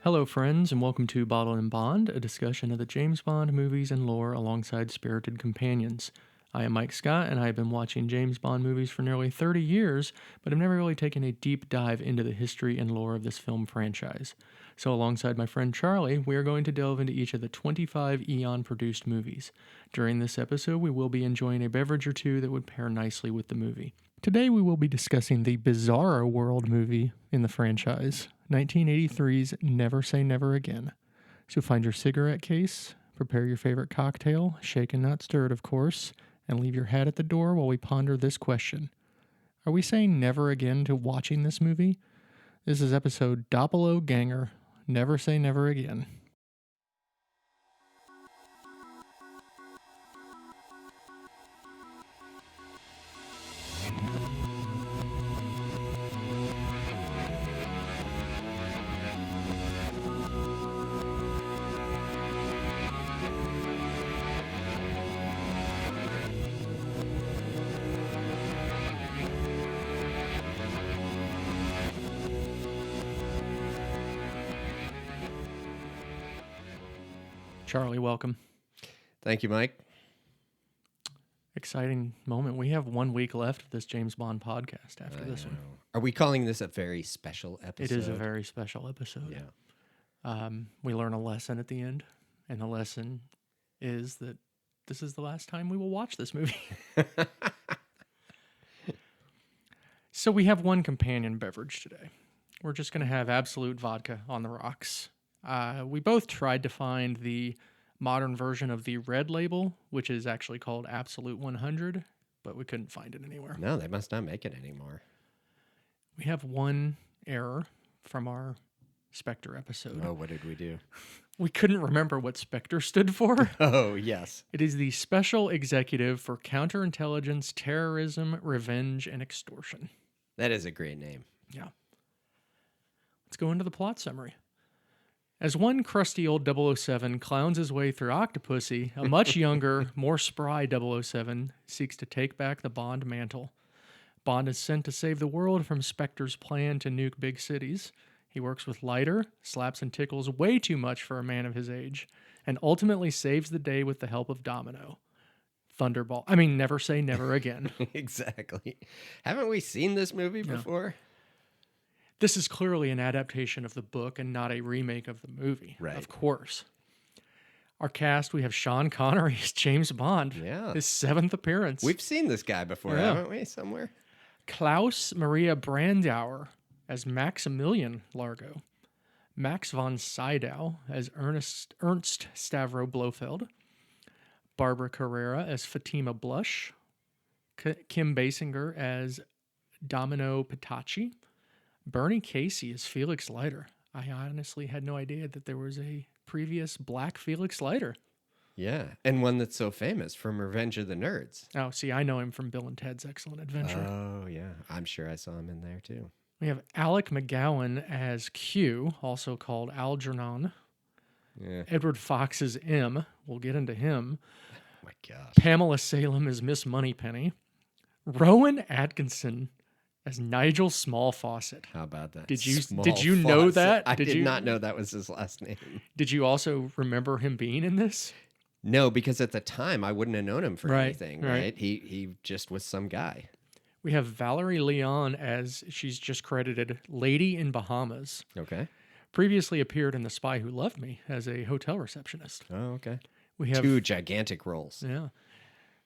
Hello, friends, and welcome to Bottle and Bond, a discussion of the James Bond movies and lore alongside spirited companions. I am Mike Scott, and I have been watching James Bond movies for nearly 30 years, but have never really taken a deep dive into the history and lore of this film franchise. So, alongside my friend Charlie, we are going to delve into each of the 25 Eon produced movies. During this episode, we will be enjoying a beverage or two that would pair nicely with the movie. Today, we will be discussing the Bizarro World movie in the franchise, 1983's Never Say Never Again. So find your cigarette case, prepare your favorite cocktail, shaken not stirred, of course, and leave your hat at the door while we ponder this question. Are we saying never again to watching this movie? This is episode Doppel-O Gänger, Never Say Never Again. Charlie, welcome. Thank you, Mike. Exciting moment. We have 1 week left of this James Bond podcast after this one. Are we calling this a very special episode? It is a very special episode. Yeah. We learn a lesson at the end, and the lesson is that this is the last time we will watch this movie. So we have one companion beverage today. We're just going to have Absolute vodka on the rocks. We both tried to find the modern version of the red label, which is actually called Absolute 100, but we couldn't find it anywhere. No, they must not make it anymore. We have one error from our Spectre episode. Oh, what did we do? We couldn't remember what Spectre stood for. Oh, yes. It is the Special Executive for Counterintelligence, Terrorism, Revenge, and Extortion. That is a great name. Yeah. Let's go into the plot summary. As one crusty old 007 clowns his way through Octopussy, a much younger, more spry 007 seeks to take back the Bond mantle. Bond is sent to save the world from Spectre's plan to nuke big cities. He works with Leiter, slaps and tickles way too much for a man of his age, and ultimately saves the day with the help of Domino. Thunderball. I mean, never say never again. Exactly. Haven't we seen this movie before? This is clearly an adaptation of the book and not a remake of the movie, Right. Of course. Our cast, we have Sean Connery as James Bond, Yeah. his 7th appearance. We've seen this guy before, Yeah. haven't we, somewhere? Klaus Maria Brandauer as Maximilian Largo. Max von Sydow as Ernst Stavro Blofeld. Barbara Carrera as Fatima Blush. Kim Basinger as Domino Pitachi. Bernie Casey as Felix Leiter. I honestly had no idea that there was a previous black Felix Leiter. Yeah, and one that's so famous from Revenge of the Nerds. Oh, see, I know him from Bill and Ted's Excellent Adventure. Oh, yeah. I'm sure I saw him in there, too. We have Alec McGowan as Q, also called Algernon. Yeah. Edward Fox as M. We'll get into him. Oh, my gosh. Pamela Salem as Miss Moneypenny. Rowan Atkinson as Nigel Smallfawcett. How about that? Did you know that? I did not know that was his last name. Did you also remember him being in this? No, because at the time I wouldn't have known him for Right, anything, right. right? He just was some guy. We have Valerie Leon as, she's just credited, Lady in Bahamas. Okay. Previously appeared in The Spy Who Loved Me as a hotel receptionist. Oh, okay. We have Two gigantic roles. Yeah.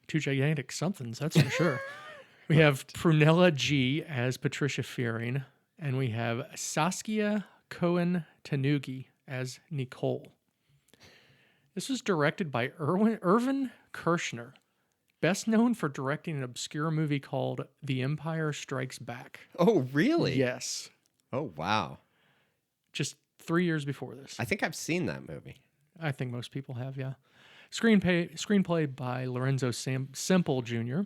Two gigantic somethings, that's for sure. We have Prunella G as Patricia Fearing, and we have Saskia Cohen Tanugi as Nicole. This was directed by Irvin Kershner, best known for directing an obscure movie called The Empire Strikes Back. Oh, really? Yes. Oh, wow. Just 3 years before this. I think I've seen that movie. I think most people have, yeah. Screenplay by Lorenzo Semple Jr.,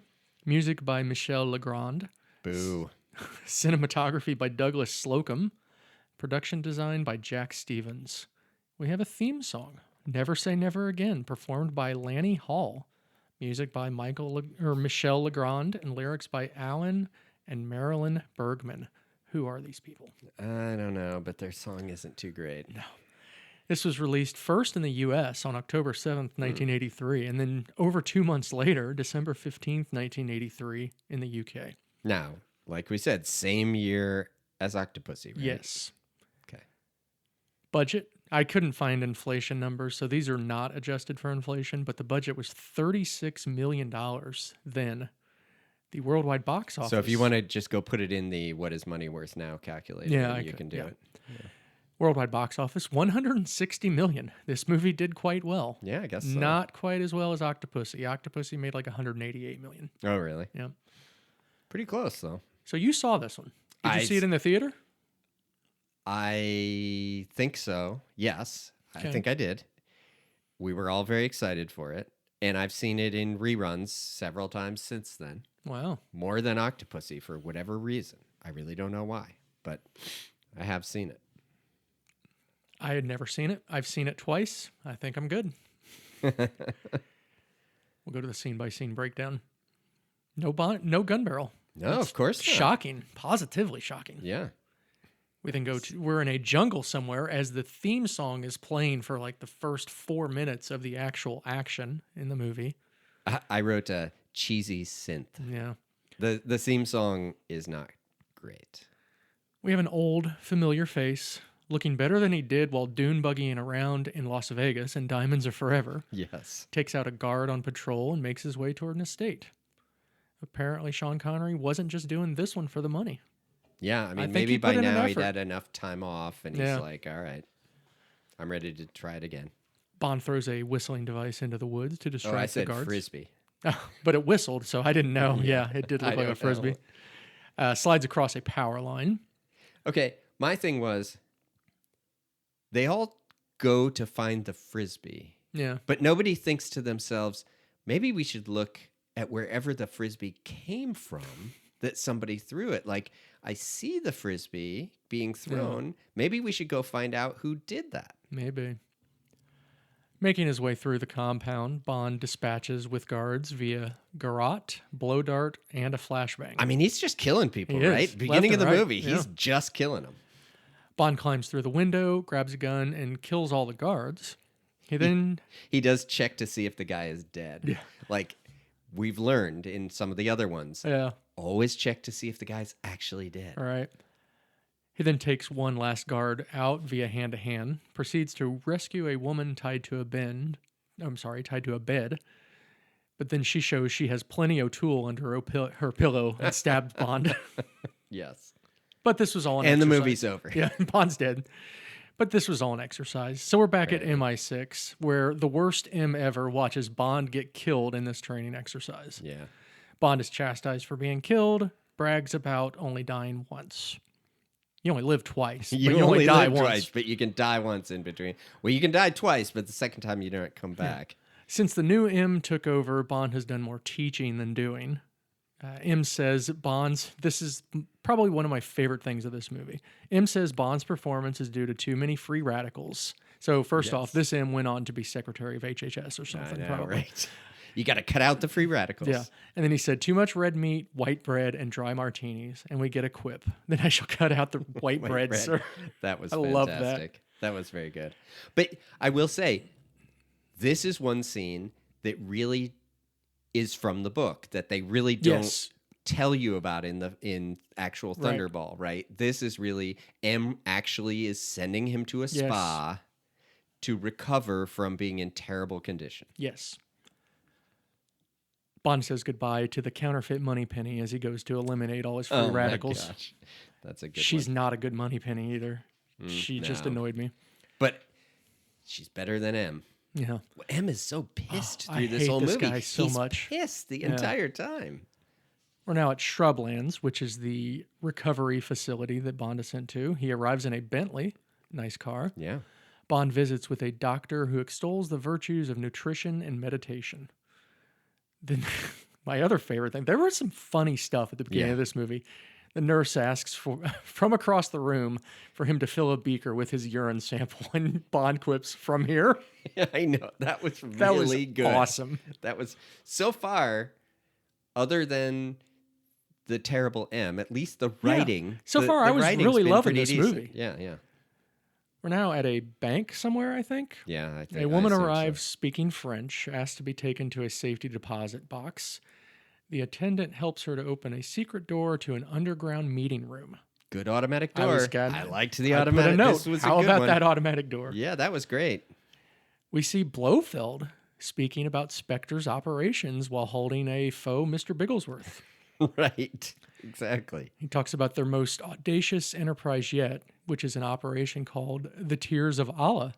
music by Michel Legrand, Boo. cinematography by Douglas Slocum, production design by Jack Stevens. We have a theme song, Never Say Never Again, performed by Lanny Hall, music by Michel Legrand, and lyrics by Alan and Marilyn Bergman. Who are these people? I don't know, but their song isn't too great. No. This was released first in the U.S. on October 7th, 1983, and then over 2 months later, December 15th, 1983, in the UK. Now, like we said, same year as Octopussy, right? Yes. Okay. Budget, I couldn't find inflation numbers, so these are not adjusted for inflation, but the budget was $36 million then. The worldwide box office. So if you want to just go put it in the what is money worth now calculator, Yeah, you can do it. Yeah. Worldwide box office, $160 million. This movie did quite well. Yeah, I guess so. Not quite as well as Octopussy. Octopussy made like $188 million. Oh, really? Yeah. Pretty close, though. So you saw this one. Did you see it in the theater? I think so. Yes, Okay. I think I did. We were all very excited for it. And I've seen it in reruns several times since then. Wow. More than Octopussy for whatever reason. I really don't know why, but I have seen it. I had never seen it. I've seen it twice. I think I'm good. We'll go to the scene-by-scene breakdown. No gun barrel. No, of course not. Shocking. Positively shocking. Yeah. We then we're in a jungle somewhere as the theme song is playing for like the first 4 minutes of the actual action in the movie. I wrote a cheesy synth. Yeah. The theme song is not great. We have an old, familiar face looking better than he did while dune buggying around in Las Vegas in Diamonds Are Forever. Yes. Takes out a guard on patrol and makes his way toward an estate. Apparently, Sean Connery wasn't just doing this one for the money. Yeah, I mean, think maybe he by put in an now he'd effort. had enough time off, and he's like, all right, I'm ready to try it again. Bond throws a whistling device into the woods to distract Oh, I the said guards. Frisbee. But it whistled, so I didn't know. Yeah, it did I look like a don't Frisbee. Slides across a power line. Okay, my thing was, they all go to find the Frisbee, Yeah. but nobody thinks to themselves, maybe we should look at wherever the Frisbee came from that somebody threw it. Like, I see the Frisbee being thrown. Maybe we should go find out who did that. Maybe. Making his way through the compound, Bond dispatches with guards via garrote, blow dart, and a flashbang. I mean, he's just killing people, He is, right? left Beginning of and the right, movie, yeah. he's just killing them. Bond climbs through the window, grabs a gun, and kills all the guards. He then... He does check to see if the guy is dead. Yeah. Like, we've learned in some of the other ones, Yeah, always check to see if the guy's actually dead. all right. He then takes one last guard out via hand-to-hand, proceeds to rescue a woman tied to a bed, but then she shows she has plenty O'Toole under her pillow and stabs Bond. Yes. But this was all an And the exercise. movie's over. Yeah, Bond's dead. But this was all an exercise. So we're back at MI6, where the worst M ever watches Bond get killed in this training exercise. Yeah. Bond is chastised for being killed, brags about only dying once. You only live twice, but you only die live once. twice, but you can die once in between. Well, you can die twice, but the second time you don't come back. Since the new M took over, Bond has done more teaching than doing. M says this is probably one of my favorite things of this movie. M says Bond's performance is due to too many free radicals. So first off, this M went on to be secretary of HHS or something. I know, probably. right? You got to cut out the free radicals. Yeah. And then he said, too much red meat, white bread, and dry martinis. And we get a quip. Then I shall cut out the white bread, bread. sir. That was I fantastic. love that. That was very good. But I will say, this is one scene that really is from the book that they really don't tell you about in actual Thunderball, right? This is really M actually is sending him to a spa to recover from being in terrible condition. Yes. Bond says goodbye to the counterfeit money penny as he goes to eliminate all his free radicals. My gosh. That's a good She's one. not a good money penny either. She just annoyed me. But she's better than M. Yeah. M is so pissed I through this hate whole this movie. guy so He's much. pissed the entire time. We're now at Shrublands, which is the recovery facility that Bond is sent to. He arrives in a Bentley. Nice car. Yeah. Bond visits with a doctor who extols the virtues of nutrition and meditation. Then, my other favorite thing, there was some funny stuff at the beginning of this movie. The nurse asks from across the room for him to fill a beaker with his urine sample, and Bond quips, "From here?" Yeah, I know. That was really That was good. awesome. That was, so far, other than the terrible M, at least the writing. So far, I was writing's really been loving pretty this decent. movie. Yeah, yeah. We're now at a bank somewhere, I think. Yeah, I think A woman I assume arrives speaking French, asked to be taken to a safety deposit box. The attendant helps her to open a secret door to an underground meeting room. Good automatic I was door. gonna, I liked the I automatic. put a note. This was How a good about one. that automatic door? Yeah, that was great. We see Blofeld speaking about Spectre's operations while holding a faux Mr. Bigglesworth. Right. Exactly. He talks about their most audacious enterprise yet, which is an operation called the Tears of Allah,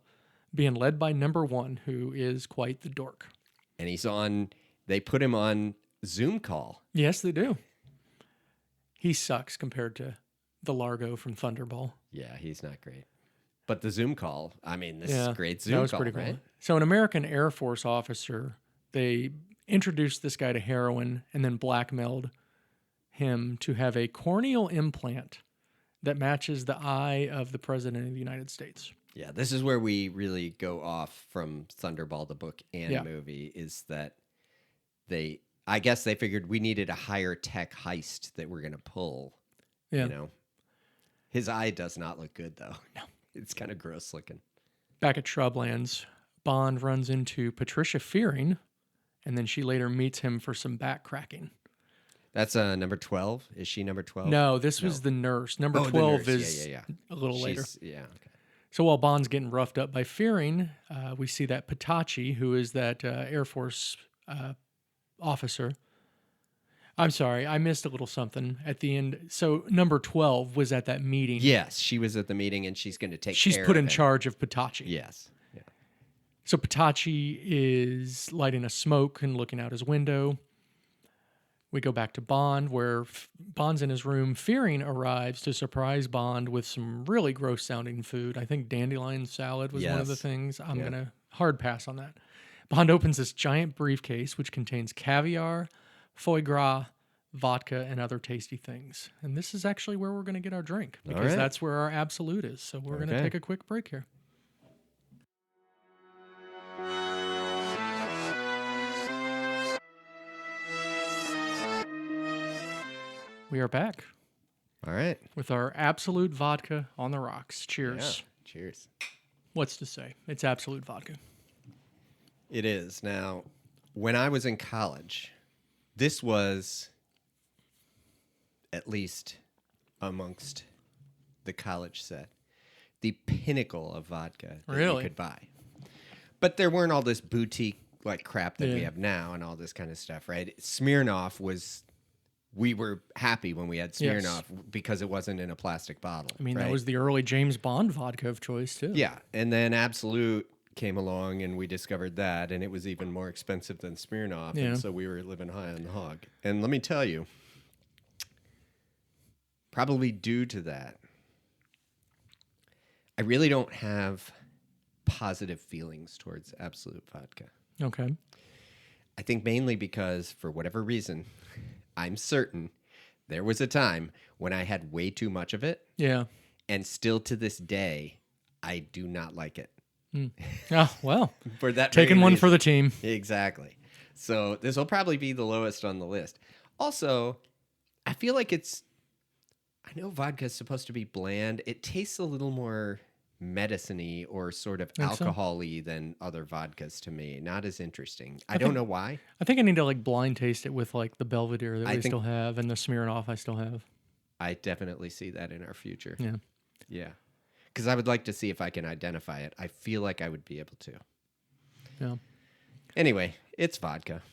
being led by number 1, who is quite the dork. And they put him on Zoom call. Yes, they do. He sucks compared to the Largo from Thunderball. Yeah, he's not great. But the Zoom call, I mean, this is great Zoom that was call, pretty cool. right? So an American Air Force officer, they introduced this guy to heroin and then blackmailed him to have a corneal implant that matches the eye of the President of the United States. Yeah, this is where we really go off from Thunderball, the book and movie, is that I guess they figured we needed a higher tech heist that we're going to pull. Yeah. You know, his eye does not look good, though. No. It's kind of gross looking. Back at Shrublands, Bond runs into Patricia Fearing, and then she later meets him for some back cracking. That's number 12. Is she number 12? No, this was the nurse. Number 12 is a little later. Yeah, okay. So while Bond's getting roughed up by Fearing, we see that Patachi, who is that Air Force officer. I'm sorry, I missed a little something at the end. So number 12 was at that meeting. Yes, she was at the meeting, and she's going to take care of She's put in him. charge of Patachi. Yes. Yeah. So Patachi is lighting a smoke and looking out his window. We go back to Bond, where Bond's in his room. Fearing arrives to surprise Bond with some really gross-sounding food. I think dandelion salad was one of the things. I'm going to hard pass on that. Bond opens this giant briefcase, which contains caviar, foie gras, vodka, and other tasty things. And this is actually where we're going to get our drink, because that's where our absolute is. So we're going to take a quick break here. We are back. All right. With our absolute vodka on the rocks. Cheers. Yeah. Cheers. What's to say? It's absolute vodka. It is. Now, when I was in college, this was, at least amongst the college set, the pinnacle of vodka that you could buy. But there weren't all this boutique like crap that we have now and all this kind of stuff, right? Smirnoff was... We were happy when we had Smirnoff because it wasn't in a plastic bottle. I mean, that was the early James Bond vodka of choice, too. Yeah, and then Absolute came along, and we discovered that, and it was even more expensive than Smirnoff, and so we were living high on the hog. And let me tell you, probably due to that, I really don't have positive feelings towards Absolute vodka. Okay. I think mainly because, for whatever reason... I'm certain there was a time when I had way too much of it. Yeah. And still to this day, I do not like it. Oh, well. For that taking one for the team. Exactly. So this will probably be the lowest on the list. Also, I feel like I know vodka is supposed to be bland. It tastes a little more medicine-y or sort of alcohol-y than other vodkas to me. Not as interesting. I don't know why. I think I need to like blind taste it with like the Belvedere that we still have and the Smirnoff I still have. I definitely see that in our future. Yeah. Yeah. Because I would like to see if I can identify it. I feel like I would be able to. Yeah. Anyway, it's vodka.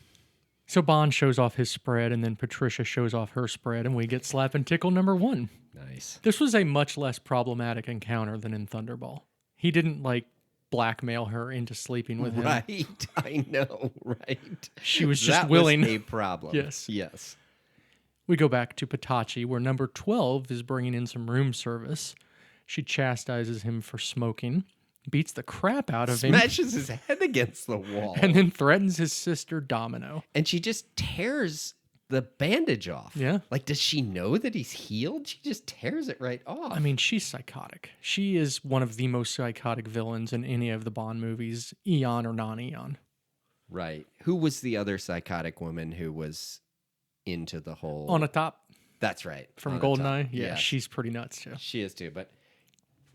So Bond shows off his spread, and then Patricia shows off her spread, and we get slap and tickle number 1. Nice. This was a much less problematic encounter than in Thunderball. He didn't like blackmail her into sleeping with him. Right. I know. Right. She was just willing. Was a problem. Yes. Yes. We go back to Patachi, where number 12 is bringing in some room service. She chastises him for smoking, beats the crap out of him. Smashes his head against the wall. And then threatens his sister Domino. And she just tears the bandage off. Yeah. Like, does she know that he's healed? She just tears it right off. I mean, she's psychotic. She is one of the most psychotic villains in any of the Bond movies, eon or non-eon. Right. Who was the other psychotic woman who was into the whole... On a top. That's right. From GoldenEye? Yeah, she's pretty nuts, too. She is, too. But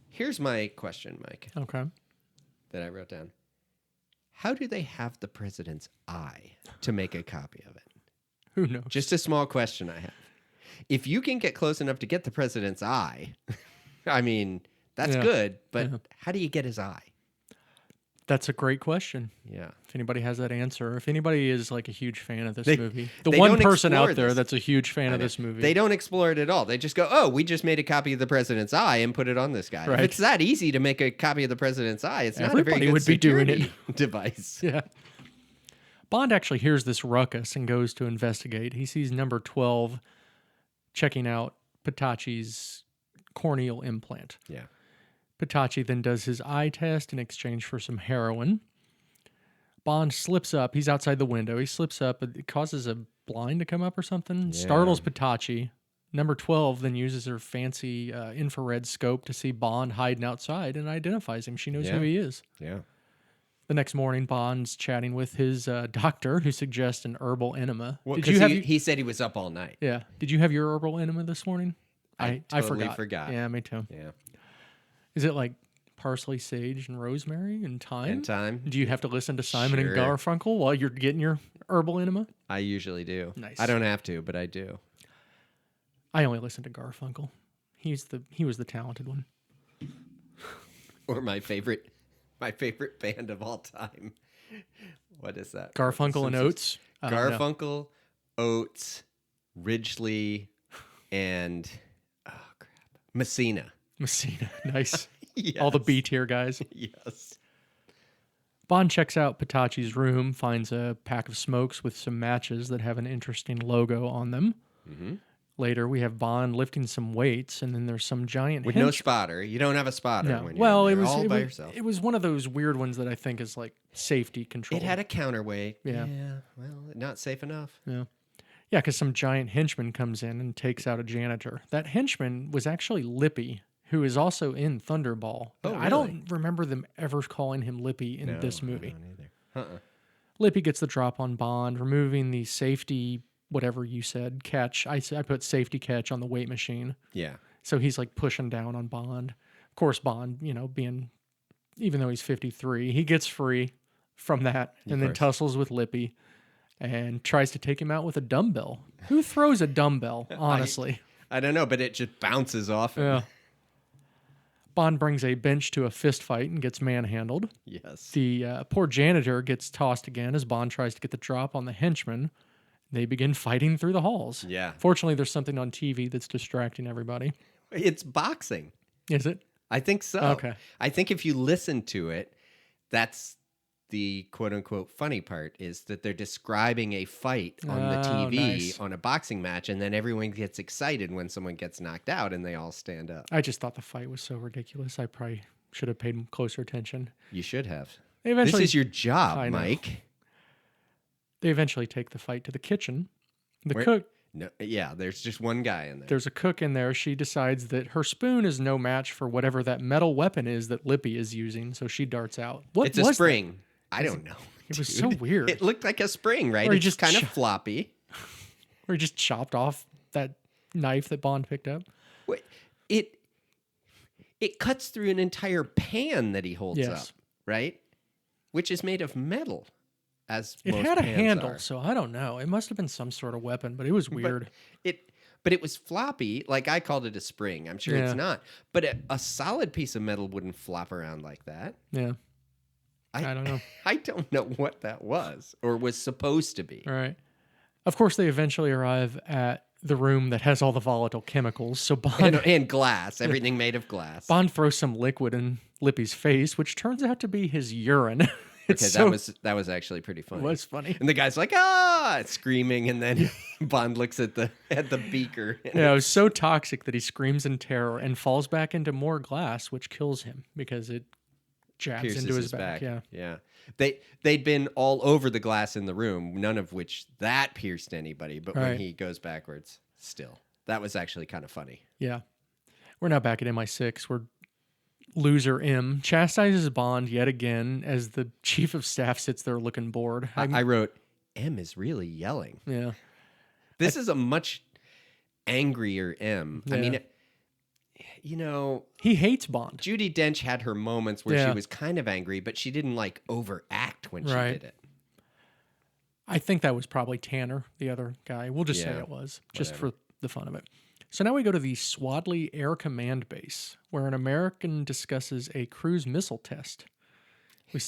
Here's my question, Mike, Okay. that I wrote down. How do they have the president's eye to make a copy of it? Who knows? Just a small question I have. If you can get close enough to get the president's eye, I mean, that's good, but how do you get his eye? That's a great question. Yeah. If anybody has that answer, if anybody is like a huge fan of this movie, the they one don't person explore out there this. that's a huge fan of this movie. They don't explore it at all. They just go, oh, we just made a copy of the president's eye and put it on this guy. Right. If it's that easy to make a copy of the president's eye, it's not Everybody a very good would be doing security device. Yeah. Bond actually hears this ruckus and goes to investigate. He sees number 12 checking out Pitachi's corneal implant. Yeah. Pitachi then does his eye test in exchange for some heroin. Bond slips up. He's outside the window. He slips up. It causes a blind to come up or something. Yeah. Startles Pitachi. Number 12 then uses her fancy infrared scope to see Bond hiding outside and identifies him. She knows who he is. Yeah. The next morning, Bond's chatting with his doctor, who suggests an herbal enema. Well, he said he was up all night. Yeah. Did you have your herbal enema this morning? I totally forgot. Yeah, me too. Yeah. Is it like parsley, sage, and rosemary and thyme? And time. Do you have to listen to Simon and Sure. Garfunkel while you're getting your herbal enema? I usually do. Nice. I don't have to, but I do. I only listen to Garfunkel. He was the talented one. Or my favorite band of all time. What is that? Garfunkel and Oates. Garfunkel, Oates, Ridgely, and Messina. Messina. Nice. Yes. All the B tier guys. Yes. Bond checks out Pitachi's room, finds a pack of smokes with some matches that have an interesting logo on them. Mm-hmm. Later, we have Bond lifting some weights, and then there's some giant with no spotter. You don't have a spotter when you're all by yourself. It was one of those weird ones that I think is like safety control. It had a counterweight. Yeah. Well, not safe enough. Yeah. Yeah, because some giant henchman comes in and takes out a janitor. That henchman was actually Lippy, who is also in Thunderball. Oh, really? I don't remember them ever calling him Lippy in this movie. I don't either. Lippy gets the drop on Bond, removing the safety, whatever you said, catch. I put safety catch on the weight machine. Yeah. So he's like pushing down on Bond. Of course, Bond, even though he's 53, he gets free from that and then tussles with Lippy and tries to take him out with a dumbbell. Who throws a dumbbell, honestly? I don't know, but it just bounces off him. Yeah. Bond brings a bench to a fist fight and gets manhandled. Yes. The poor janitor gets tossed again as Bond tries to get the drop on the henchman. They begin fighting through the halls. Yeah. Fortunately, there's something on TV that's distracting everybody. It's boxing. Is it? I think so. Okay. I think if you listen to it, that's the quote unquote funny part, is that they're describing a fight on the TV on a boxing match, and then everyone gets excited when someone gets knocked out and they all stand up. I just thought the fight was so ridiculous. I probably should have paid closer attention. You should have. This is your job, Mike. They eventually take the fight to the kitchen. Cook. No, yeah, there's just one guy in there. There's a cook in there. She decides that her spoon is no match for whatever that metal weapon is that Lippy is using, so she darts out. It's a spring. I don't know. It was so weird. It looked like a spring, right? Or It's just kind of floppy. Or he just chopped off that knife that Bond picked up. Wait, it cuts through an entire pan that he holds up, right? Which is made of metal. It had a handle, so I don't know. It must have been some sort of weapon, but it was weird. But it was floppy. Like I called it a spring. I'm sure it's not. But a solid piece of metal wouldn't flop around like that. Yeah. I don't know. I don't know what that was or was supposed to be. All right. Of course, they eventually arrive at the room that has all the volatile chemicals. So Bond and glass, everything made of glass. Bond throws some liquid in Lippy's face, which turns out to be his urine. That was actually pretty funny. It was funny. And the guy's like, screaming, and then Bond looks at the beaker. Yeah, it was so toxic that he screams in terror and falls back into more glass, which kills him because it jabs pierces into his back. Yeah. They'd been all over the glass in the room, none of which that pierced anybody, but when he goes backwards, still. That was actually kind of funny. Yeah. We're now back at MI6. We're Loser M chastises Bond yet again as the chief of staff sits there looking bored. I wrote, M is really yelling. Yeah. This is a much angrier M. Yeah. I mean, you know, He hates Bond. Judi Dench had her moments where she Yeah. was kind of angry, but she didn't like overact when she Right. did it. I think that was probably Tanner, the other guy. We'll just say Yeah, it was, just whatever. for the fun of it. So now we go to the Swadley Air Command Base, where an American discusses a cruise missile test. We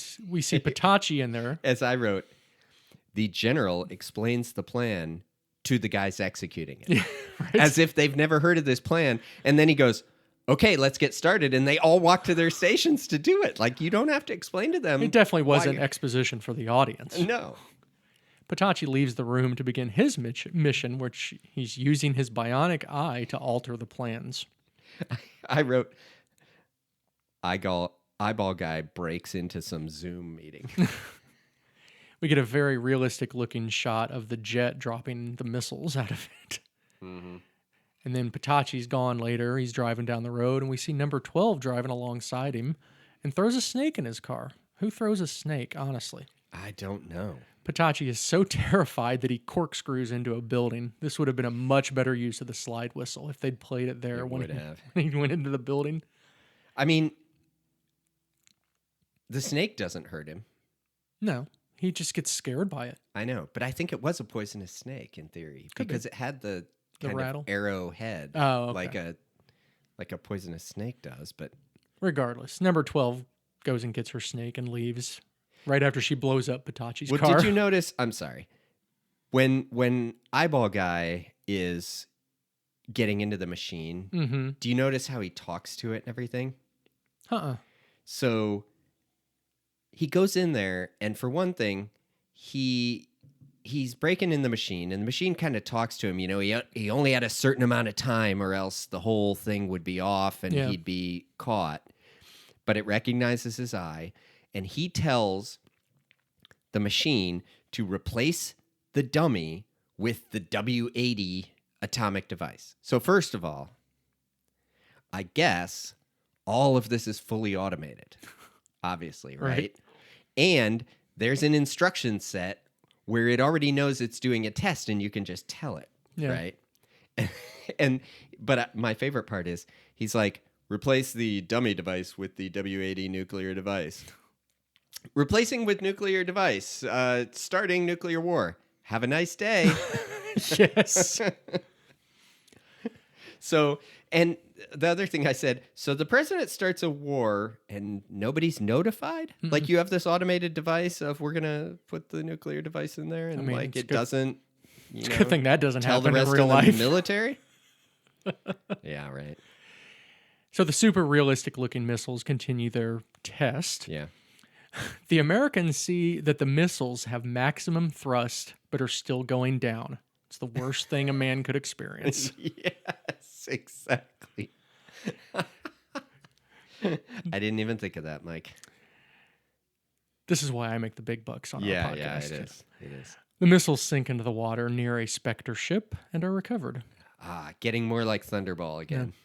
see Patachi in there. As I wrote, the general explains the plan to the guys executing it. Yeah, right? As if they've never heard of this plan. And then he goes, okay, let's get started. And they all walk to their stations to do it. Like, you don't have to explain to them. It definitely why wasn't exposition for the audience. No. Patachi leaves the room to begin his mission, which he's using his bionic eye to alter the plans. I wrote, eyeball guy breaks into some Zoom meeting. We get a very realistic looking shot of the jet dropping the missiles out of it. Mm-hmm. And then Patachi's gone later. He's driving down the road, and we see number 12 driving alongside him and throws a snake in his car. Who throws a snake, honestly? I don't know. Patachi is so terrified that he corkscrews into a building. This would have been a much better use of the slide whistle if they'd played it there when he went into the building. I mean, the snake doesn't hurt him. No, he just gets scared by it. I know, but I think it was a poisonous snake in theory because it had the kind rattle? of arrow head, Oh, okay. like a poisonous snake does. But regardless, number 12 goes and gets her snake and leaves right after she blows up Patachi's well, car. did you notice? I'm sorry. When eyeball guy is getting into the machine, do you notice how he talks to it and everything? So he goes in there, and for one thing, he's breaking in the machine, and the machine kind of talks to him. You know, he only had a certain amount of time, or else the whole thing would be off and he'd be caught. But it recognizes his eye, and he tells the machine to replace the dummy with the W80 atomic device. So first of all, I guess all of this is fully automated, obviously, right? And there's an instruction set where it already knows it's doing a test, and you can just tell it, right? But my favorite part is he's like, replace the dummy device with the W80 nuclear device. Replacing with nuclear device, starting nuclear war. Have a nice day. Yes. So, and the other thing I said, so the president starts a war and nobody's notified? Mm-mm. Like, you have this automated device of, we're going to put the nuclear device in there, and like it doesn't, it's a good thing that doesn't tell happen the rest in real of life. The military? Yeah, right. So the super realistic looking missiles continue their test. Yeah. The Americans see that the missiles have maximum thrust but are still going down. It's the worst thing a man could experience. Yes, exactly. I didn't even think of that, Mike. This is why I make the big bucks on our podcast. Yeah, it is. It is. The missiles sink into the water near a Spectre ship and are recovered. Getting more like Thunderball again. Yeah.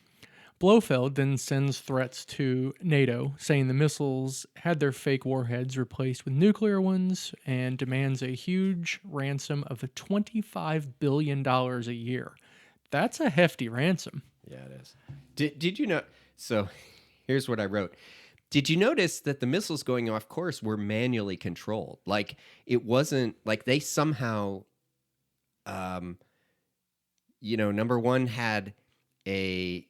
Blofeld then sends threats to NATO, saying the missiles had their fake warheads replaced with nuclear ones, and demands a huge ransom of $25 billion a year. That's a hefty ransom. Yeah, it is. Did you know? So here's what I wrote. Did you notice that the missiles going off course were manually controlled? Like, it wasn't like they somehow, number one had a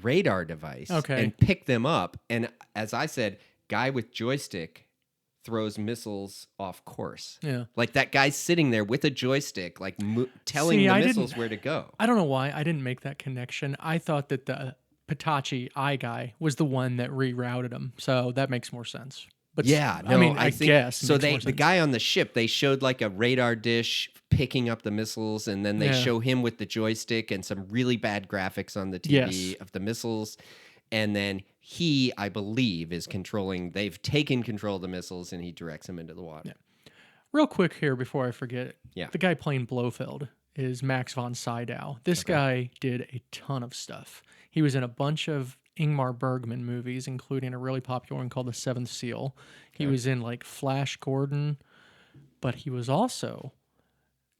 radar device and pick them up, and as I said, guy with joystick throws missiles off course. Yeah, like that guy's sitting there with a joystick, like telling the missiles where to go. I don't know why I didn't make that connection. I thought that the Patachi eye guy was the one that rerouted them, so that makes more sense. But yeah, no, I think, guess so. The guy on the ship, they showed like a radar dish picking up the missiles, and then they show him with the joystick and some really bad graphics on the TV of the missiles, and then he, I believe, is controlling. They've taken control of the missiles, and he directs them into the water. Yeah. Real quick here before I forget, the guy playing Blofeld is Max von Sydow. This guy did a ton of stuff. He was in a bunch of Ingmar Bergman movies, including a really popular one called The Seventh Seal. He was in like Flash Gordon, but he was also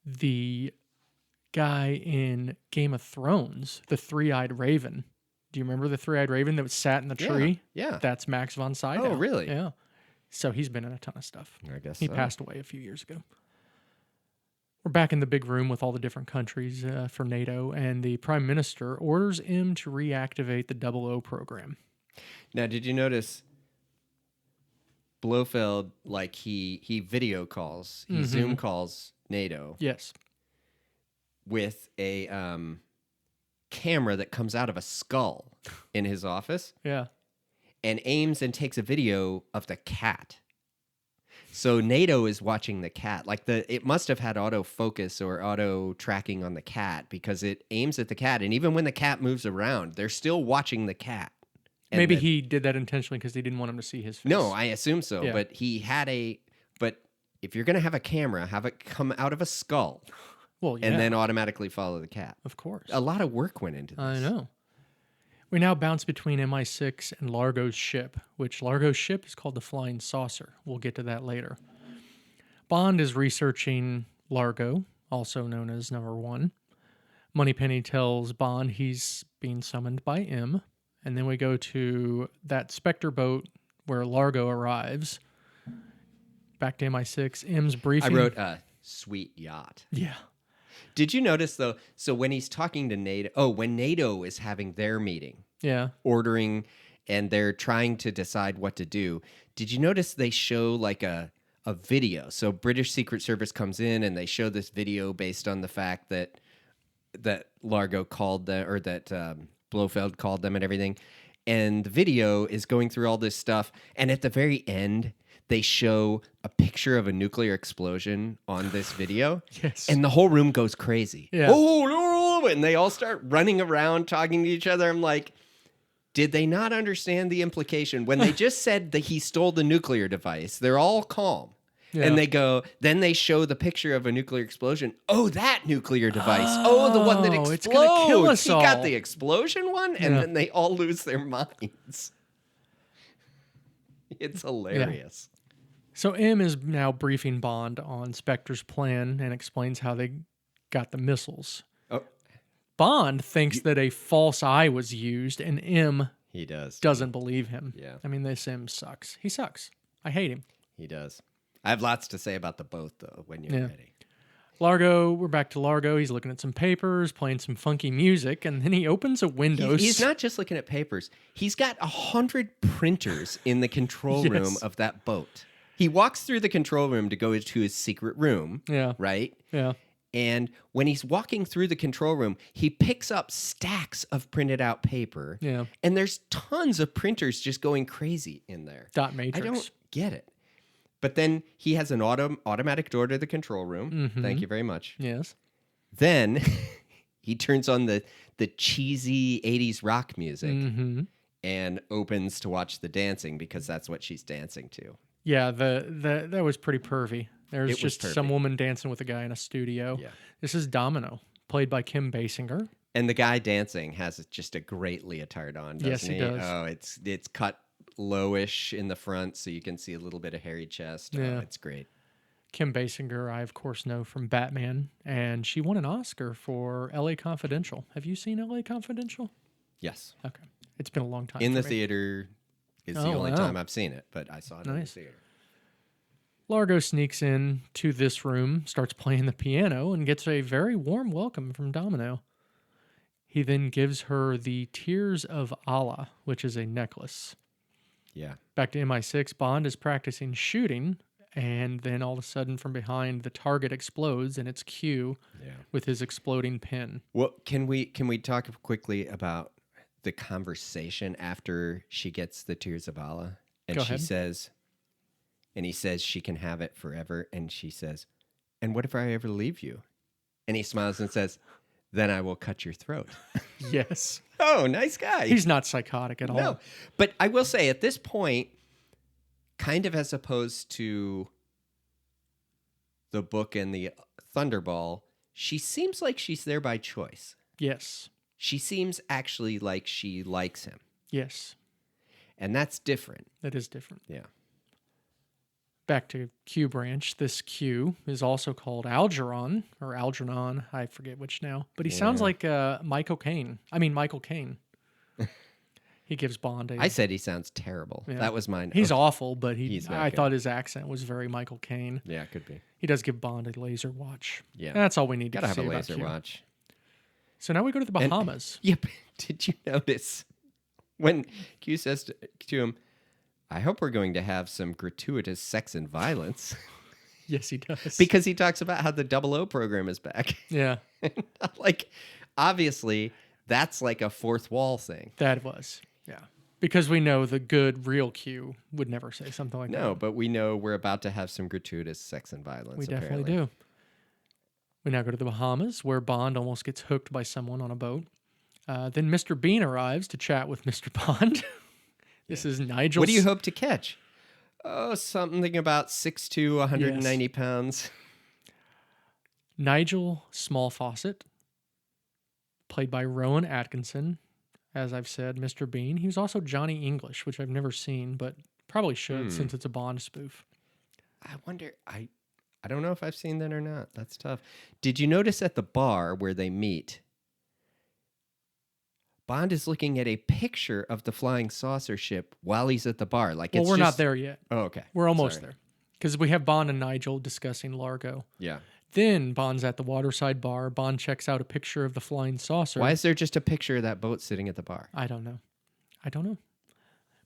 the guy in Game of Thrones, the three-eyed raven. Do you remember the three-eyed raven that was sat in the tree? Yeah. That's Max von Sydow. Oh, really? Yeah. So he's been in a ton of stuff. I guess he so. passed away a few years ago. We're back in the big room with all the different countries for NATO, and the Prime Minister orders M to reactivate the Doppel-O program. Now, did you notice Blofeld, like he video calls, he Zoom calls NATO. Yes. With a camera that comes out of a skull in his office. Yeah. And aims and takes a video of the cat. So NATO is watching the cat. Like it must have had autofocus or auto tracking on the cat because it aims at the cat. And even when the cat moves around, they're still watching the cat. And maybe he did that intentionally because he didn't want him to see his face. No, I assume so. Yeah. But but if you're going to have a camera, have it come out of a skull. Well, yeah. And then automatically follow the cat. Of course. A lot of work went into this. I know. We now bounce between MI6 and Largo's ship, which Largo's ship is called the Flying Saucer. We'll get to that later. Bond is researching Largo, also known as Number One. Moneypenny tells Bond he's being summoned by M. And then we go to that Spectre boat where Largo arrives. Back to MI6. M's briefing. I wrote sweet yacht. Yeah. Did you notice, though, so when he's talking to NATO, when NATO is having their meeting, ordering, and they're trying to decide what to do, did you notice they show like a video? So British Secret Service comes in and they show this video based on the fact that Largo called them, or that Blofeld called them and everything. And the video is going through all this stuff. And at the very end, they show a picture of a nuclear explosion on this video. Yes. And the whole room goes crazy. Yeah. Oh, no. And they all start running around talking to each other. I'm like, did they not understand the implication? When they just said that he stole the nuclear device, they're all calm. Yeah. And then they show the picture of a nuclear explosion. Oh, that nuclear device. Oh, the one that explodes. It's going to kill us all. He got the explosion one? And then they all lose their minds. It's hilarious. Yeah. So M is now briefing Bond on Spectre's plan and explains how they got the missiles. Oh. Bond thinks that a false eye was used, and M doesn't believe him. Yeah. I mean, this M sucks. He sucks. I hate him. He does. I have lots to say about the both, though, when you're ready. Largo, we're back to Largo. He's looking at some papers, playing some funky music, and then he opens a window. He's not just looking at papers. He's got 100 printers in the control room of that boat. He walks through the control room to go to his secret room, right? Yeah. And when he's walking through the control room, he picks up stacks of printed out paper. Yeah. And there's tons of printers just going crazy in there. Dot matrix. I don't get it. But then he has an automatic door to the control room. Mm-hmm. Thank you very much. Yes. Then he turns on the cheesy 80s rock music and opens to watch the dancing because that's what she's dancing to. Yeah, that was pretty pervy. There's just some woman dancing with a guy in a studio. Yeah. This is Domino, played by Kim Basinger. And the guy dancing has just a great leotard on, doesn't he? Yes, he does. Oh, it's cut lowish in the front so you can see a little bit of hairy chest. Yeah. Oh, it's great. Kim Basinger, I of course know from Batman, and she won an Oscar for L.A. Confidential. Have you seen L.A. Confidential? Yes. Okay. It's been a long time. In the theater is the only time I've seen it, but I saw it in the theater. Largo sneaks in to this room, starts playing the piano, and gets a very warm welcome from Domino. He then gives her the Tears of Allah, which is a necklace. Yeah. Back to MI6, Bond is practicing shooting, and then all of a sudden from behind, the target explodes, and it's Q with his exploding pin. Well, can we talk quickly about the conversation after she gets the Tears of Allah? And Go she ahead. says, and he says she can have it forever. And she says, and what if I ever leave you? And he smiles and says, then I will cut your throat. Yes. Oh, nice guy. He's not psychotic at all. No. But I will say at this point, kind of as opposed to the book and the Thunderball, she seems like she's there by choice. Yes. She seems actually like she likes him. Yes. And that's different. That is different. Yeah. Back to Q branch. This Q is also called Algernon or Algernon. I forget which now. But he sounds like Michael Caine. He gives Bond a... I said he sounds terrible. Yeah. That was mine. He's awful, but I good. thought his accent was very Michael Caine. Yeah, it could be. He does give Bond a laser watch. Yeah. That's all we need to Gotta say have a about laser Q. watch. So now we go to the Bahamas. Yep. Did you notice when Q says to him, I hope we're going to have some gratuitous sex and violence? Yes, he does. Because he talks about how the Doppel-O program is back. Yeah. Like, obviously, that's like a fourth wall thing. That was. Yeah. Because we know the good, real Q would never say something like that. No, but we know we're about to have some gratuitous sex and violence. We definitely apparently. do. We now go to the Bahamas, where Bond almost gets hooked by someone on a boat. Then Mr. Bean arrives to chat with Mr. Bond. This is Nigel. What do you hope to catch? Oh, something about 6'2", 190 pounds. Nigel Smallfawcett, played by Rowan Atkinson. As I've said, Mr. Bean. He was also Johnny English, which I've never seen, but probably should since it's a Bond spoof. I wonder, I don't know if I've seen that or not. That's tough. Did you notice at the bar where they meet, Bond is looking at a picture of the flying saucer ship while he's at the bar? Like, Well, we're not there yet. Oh, okay. We're almost there. Because we have Bond and Nigel discussing Largo. Yeah. Then Bond's at the waterside bar. Bond checks out a picture of the flying saucer. Why is there just a picture of that boat sitting at the bar? I don't know.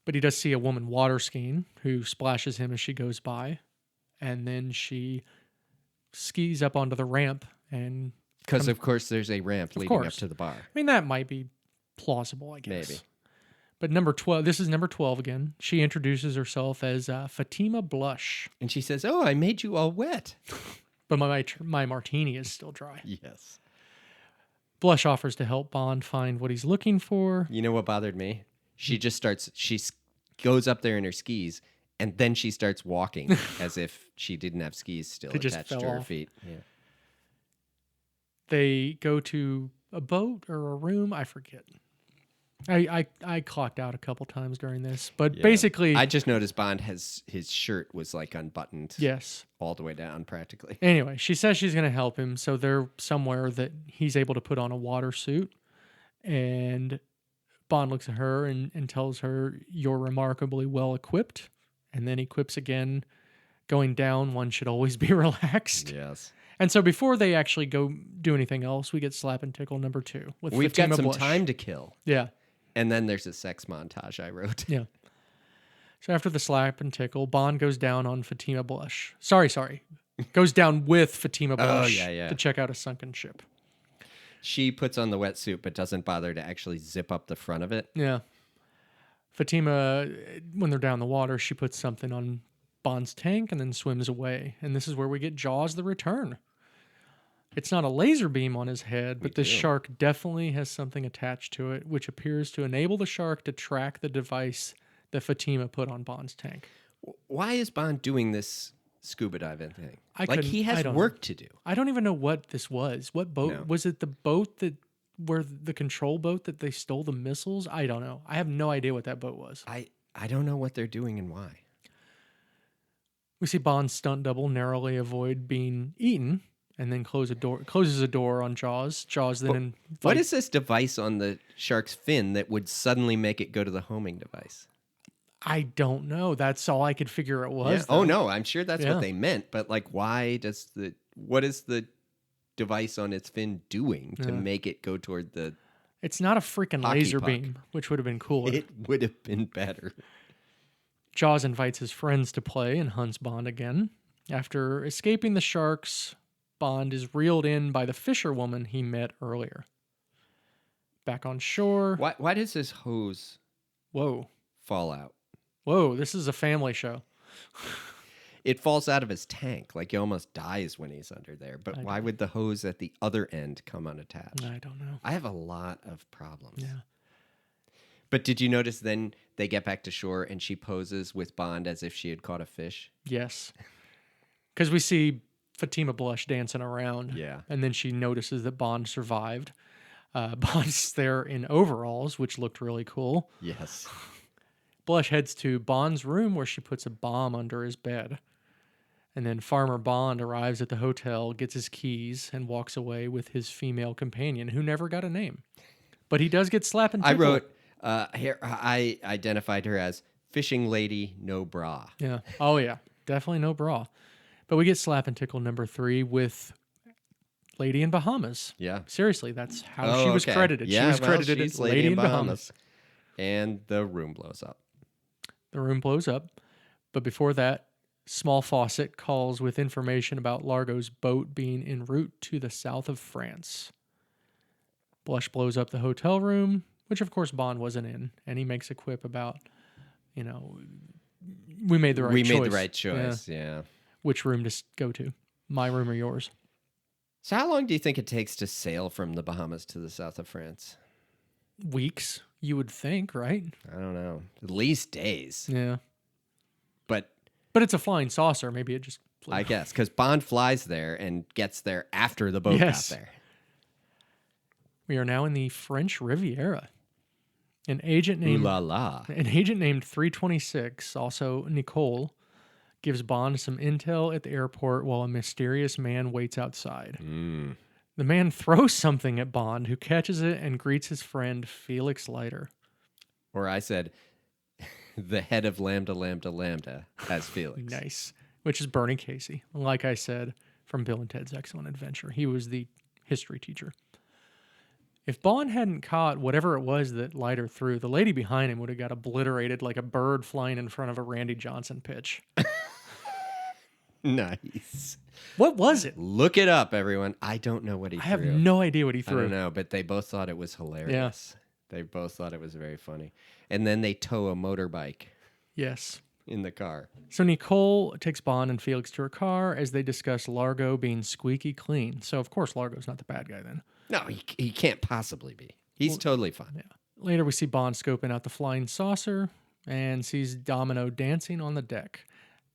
But he does see a woman water skiing who splashes him as she goes by. And then she skis up onto the ramp. And because, of course, there's a ramp leading up to the bar. I mean, that might be plausible, I guess. Maybe. But number 12, this is number 12 again. She introduces herself as Fatima Blush. And she says, oh, I made you all wet. But my martini is still dry. Yes. Blush offers to help Bond find what he's looking for. You know what bothered me? She just goes up there in her skis, and then she starts walking as if she didn't have skis still attached to her feet. Yeah. They go to a boat or a room. I forget. I clocked out a couple times during this, but basically, I just noticed Bond his shirt was like unbuttoned. Yes, all the way down practically. Anyway, she says she's going to help him, so they're somewhere that he's able to put on a water suit, and Bond looks at her and tells her, "You're remarkably well equipped," and then he quips again, "Going down, one should always be relaxed." Yes. And so before they actually go do anything else, we get slap and tickle number 2 with We've Fatima got some Blush. time to kill. Yeah. And then there's a sex montage I wrote. Yeah. So after the slap and tickle, Bond goes down on Fatima Blush. Sorry. Goes down with Fatima Blush to check out a sunken ship. She puts on the wetsuit but doesn't bother to actually zip up the front of it. Yeah. Fatima, when they're down the water, she puts something on Bond's tank and then swims away. And this is where we get Jaws the Return. It's not a laser beam on his head, but the shark definitely has something attached to it, which appears to enable the shark to track the device that Fatima put on Bond's tank. Why is Bond doing this scuba diving thing? He has work to do. I don't even know what this was. What boat? No. Was it the boat where the control boat that they stole the missiles? I don't know. I have no idea what that boat was. I don't know what they're doing and why. We see Bond's stunt double narrowly avoid being eaten, and then closes a door on Jaws. Jaws then... What is this device on the shark's fin that would suddenly make it go to the homing device? I don't know. That's all I could figure it was. Yeah. Oh, no. I'm sure that's what they meant. But, what is the device on its fin doing to make it go toward the... It's not a freaking laser beam, which would have been cooler. It would have been better. Jaws invites his friends to play and hunts Bond again. After escaping the sharks... Bond is reeled in by the fisherwoman he met earlier. Back on shore. Why does this hose fall out? Whoa, this is a family show. It falls out of his tank. Like he almost dies when he's under there. But why would the hose at the other end come unattached? I don't know. I have a lot of problems. Yeah. But did you notice then they get back to shore and she poses with Bond as if she had caught a fish? Yes. Because we see Fatima Blush dancing around. Yeah. And then she notices that Bond survived. Bond's there in overalls, which looked really cool. Yes. Blush heads to Bond's room where she puts a bomb under his bed. And then Farmer Bond arrives at the hotel, gets his keys, and walks away with his female companion, who never got a name. But he does get slap and tickle. I wrote, Here I identified her as fishing lady, no bra. Yeah. Oh, yeah. Definitely no bra. But we get slap and tickle number 3 with Lady in Bahamas. Yeah. Seriously, that's how Oh, she was okay. credited. Yeah, She was well, credited she's as Lady Lady in in Bahamas. Bahamas. And the room blows up. The room blows up. But before that, Small Fawcett calls with information about Largo's boat being en route to the south of France. Blush blows up the hotel room, which of course Bond wasn't in, and he makes a quip about, you know, we made the right choice. We made the right choice, yeah. Which room to go to? My room or yours? So how long do you think it takes to sail from the Bahamas to the south of France? Weeks, you would think, right? I don't know. At least days. Yeah. But it's a flying saucer. Maybe it just flew. I guess, because Bond flies there and gets there after the boat got there. We are now in the French Riviera. An agent named Ooh la la. An agent named 326, also Nicole, gives Bond some intel at the airport while a mysterious man waits outside. The man throws something at Bond, who catches it and greets his friend Felix Leiter. Or I said, the head of Lambda Lambda Lambda as Felix. Nice. Which is Bernie Casey. Like I said, from Bill and Ted's Excellent Adventure. He was the history teacher. If Bond hadn't caught whatever it was that Leiter threw, the lady behind him would have got obliterated like a bird flying in front of a Randy Johnson pitch. Nice. What was it? Look it up, everyone. I don't know what he threw. I have no idea what he I threw. don't know, but they both thought it was hilarious. They both thought it was very funny. And then they tow a motorbike Yes. in the car. So Nicole takes Bond and Felix to her car as they discuss Largo being squeaky clean. So, of course, Largo's not the bad guy then. No, he can't possibly be. He's totally fine. Yeah. Later, we see Bond scoping out the flying saucer and sees Domino dancing on the deck.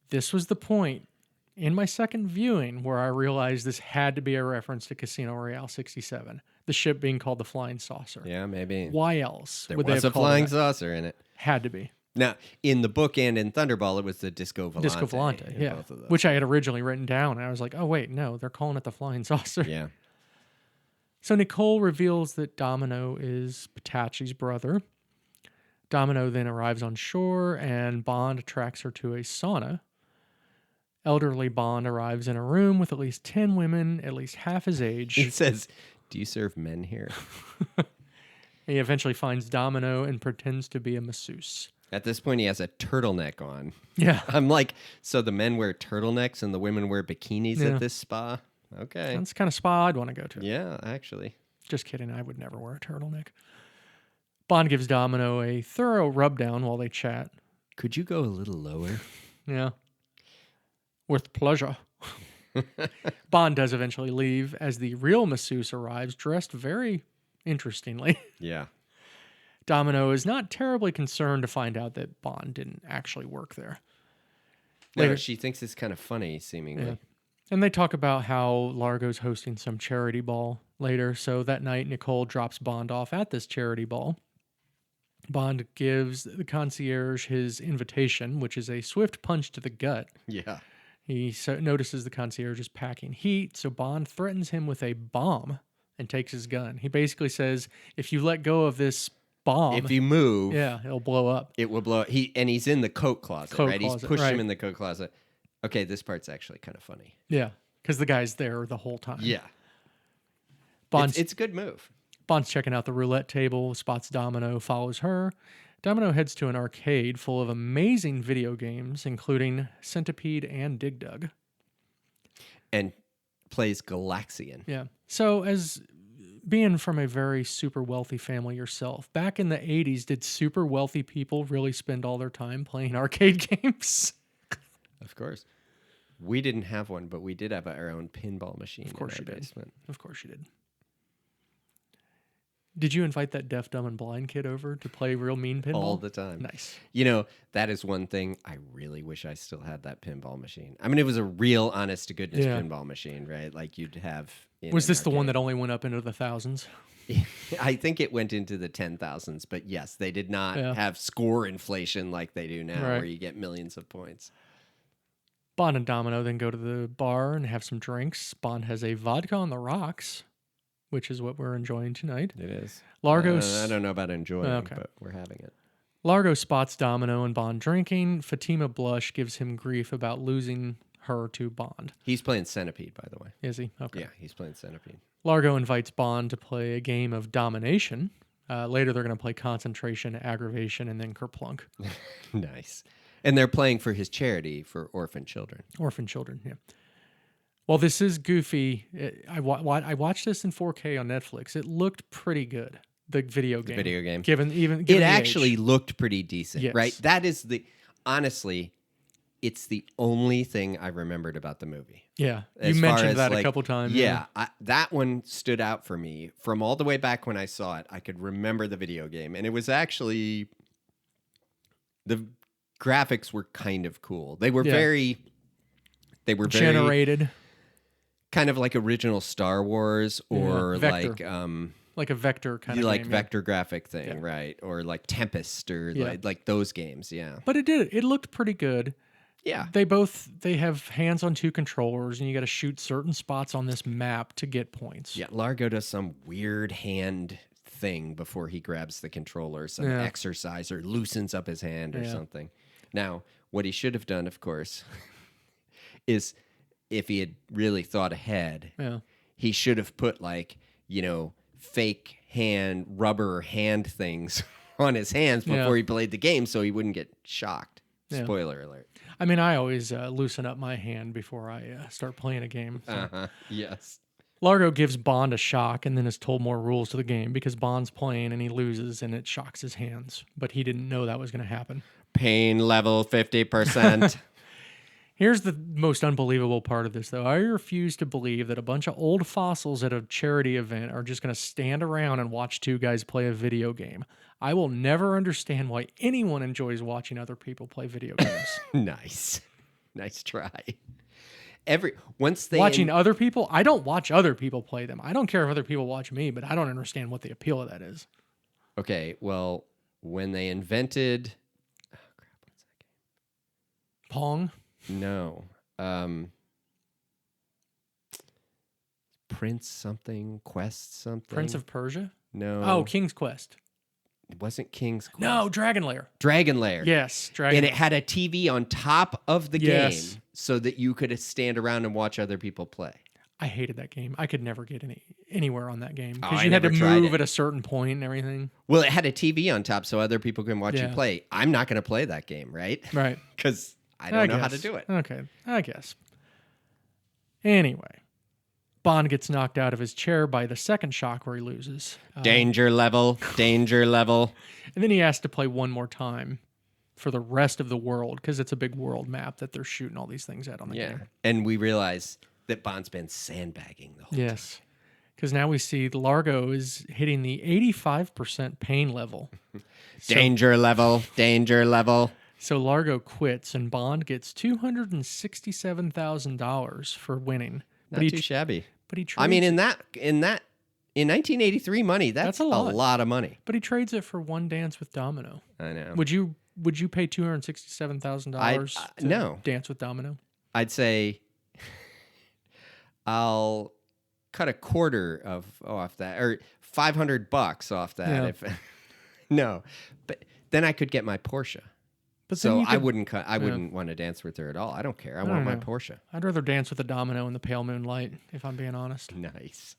This was the point in my second viewing where I realized this had to be a reference to Casino Royale 67, the ship being called the Flying Saucer. Yeah, maybe. Why else There would they was have a called flying it? saucer in it. Had to be. Now, in the book and in Thunderball, it was the Disco Volante. Disco Volante, in yeah. both of those. Which I had originally written down. And I was like, oh, wait, no, they're calling it the Flying Saucer. Yeah. So Nicole reveals that Domino is Patachi's brother. Domino then arrives on shore, and Bond tracks her to a sauna. Elderly Bond arrives in a room with at least 10 women, at least half his age. He says, do you serve men here? He eventually finds Domino and pretends to be a masseuse. At this point, he has a turtleneck on. Yeah. I'm like, so the men wear turtlenecks and the women wear bikinis at this spa? Okay. That's the kind of spa I'd want to go to. Yeah, actually. Just kidding. I would never wear a turtleneck. Bond gives Domino a thorough rub down while they chat. Could you go a little lower? Yeah. With pleasure. Bond does eventually leave as the real masseuse arrives, dressed very interestingly. Yeah. Domino is not terribly concerned to find out that Bond didn't actually work there. Later, she thinks it's kind of funny, seemingly. Yeah. And they talk about how Largo's hosting some charity ball later. So that night, Nicole drops Bond off at this charity ball. Bond gives the concierge his invitation, which is a swift punch to the gut. Yeah. He notices the concierge is packing heat, so Bond threatens him with a bomb and takes his gun. He basically says, if you let go of this bomb... If you move... Yeah, it'll blow up. It will blow up. He's in the coat closet, right? Closet, He's pushed right. him in the coat closet. Okay, this part's actually kind of funny. Yeah, because the guy's there the whole time. Yeah. It's a good move. Bond's checking out the roulette table, spots Domino, follows her. Domino heads to an arcade full of amazing video games, including Centipede and Dig Dug. And plays Galaxian. Yeah. So, as being from a very super wealthy family yourself, back in the 80s, did super wealthy people really spend all their time playing arcade games? Of course. We didn't have one, but we did have our own pinball machine in our basement. Of course you did. Did you invite that deaf, dumb, and blind kid over to play real mean pinball? All the time. Nice. You know, that is one thing I really wish I still had that pinball machine. I mean, it was a real honest-to-goodness pinball machine, right? Like you'd have... Was this the one that only went up into the thousands? I think it went into the 10,000s, but yes, they did not have score inflation like they do now, where you get millions of points. Bond and Domino then go to the bar and have some drinks. Bond has a vodka on the rocks. which is what we're enjoying tonight. It is. Largo. I don't know about enjoying, Okay. but we're having it. Largo spots Domino and Bond drinking. Fatima Blush gives him grief about losing her to Bond. He's playing Centipede, by the way. Is he? Okay. Yeah, he's playing Centipede. Largo invites Bond to play a game of domination. Later, they're going to play concentration, aggravation, and then kerplunk. Nice. And they're playing for his charity for orphan children. Orphan children, yeah. Well, this is goofy. I watched this in 4K on Netflix. It looked pretty good. The video game. Given it the actually age. looked pretty decent, Yes. right? That is honestly, it's the only thing I remembered about the movie. Yeah, As you far mentioned as, that a like, couple times. Yeah, that one stood out for me. From all the way back when I saw it, I could remember the video game. And it was actually, the graphics were kind of cool. They were very generated. Kind of like original Star Wars or Vector. Like a vector kind of like game, vector graphic thing, right? Or like Tempest or like those games, yeah. But it looked pretty good. Yeah. They have hands on two controllers, and you got to shoot certain spots on this map to get points. Yeah, Largo does some weird hand thing before he grabs the controller, some exercise or loosens up his hand or something. Now, what he should have done, of course, is if he had really thought ahead, he should have put fake rubber hand things on his hands before he played the game so he wouldn't get shocked. Spoiler alert. I mean, I always loosen up my hand before I start playing a game. So. Yes. Largo gives Bond a shock and then is told more rules to the game because Bond's playing and he loses and it shocks his hands. But he didn't know that was going to happen. Pain level 50%. Here's the most unbelievable part of this, though. I refuse to believe that a bunch of old fossils at a charity event are just going to stand around and watch two guys play a video game. I will never understand why anyone enjoys watching other people play video games. Nice try. Watching other people? I don't watch other people play them. I don't care if other people watch me, but I don't understand what the appeal of that is. Okay, well, when they invented... Oh, crap, what's that game? Pong? No. Prince something? Quest something? Prince of Persia? No. Oh, King's Quest. It wasn't King's Quest. No, Dragon Lair. Dragon Lair. Yes, Dragon And Lair. it had a TV on top of the game so that you could stand around and watch other people play. I hated that game. I could never get anywhere on that game Oh, because I you had to never tried move it. at a certain point and everything. Well, it had a TV on top so other people can watch you play. I'm not going to play that game, right? Right. Because I don't know how to do it. Okay, I guess. Anyway, Bond gets knocked out of his chair by the second shock where he loses. Danger level. Danger level. And then he has to play one more time for the rest of the world because it's a big world map that they're shooting all these things at on the game. And we realize that Bond's been sandbagging the whole time. Yes. Because now we see Largo is hitting the 85% pain level. Danger level. Danger level. So Largo quits and Bond gets $267,000 for winning. Not too shabby. But he trades I mean, in 1983 money, that's a lot of money. But he trades it for one dance with Domino. I know. Would you pay $267,000 to dance with Domino? I'd say I'll cut a quarter off that, or $500 off that. Yeah. No, but then I could get my Porsche. But so I wouldn't want to dance with her at all. I don't care. I want my Porsche. I'd rather dance with a domino in the pale moonlight, if I'm being honest. Nice.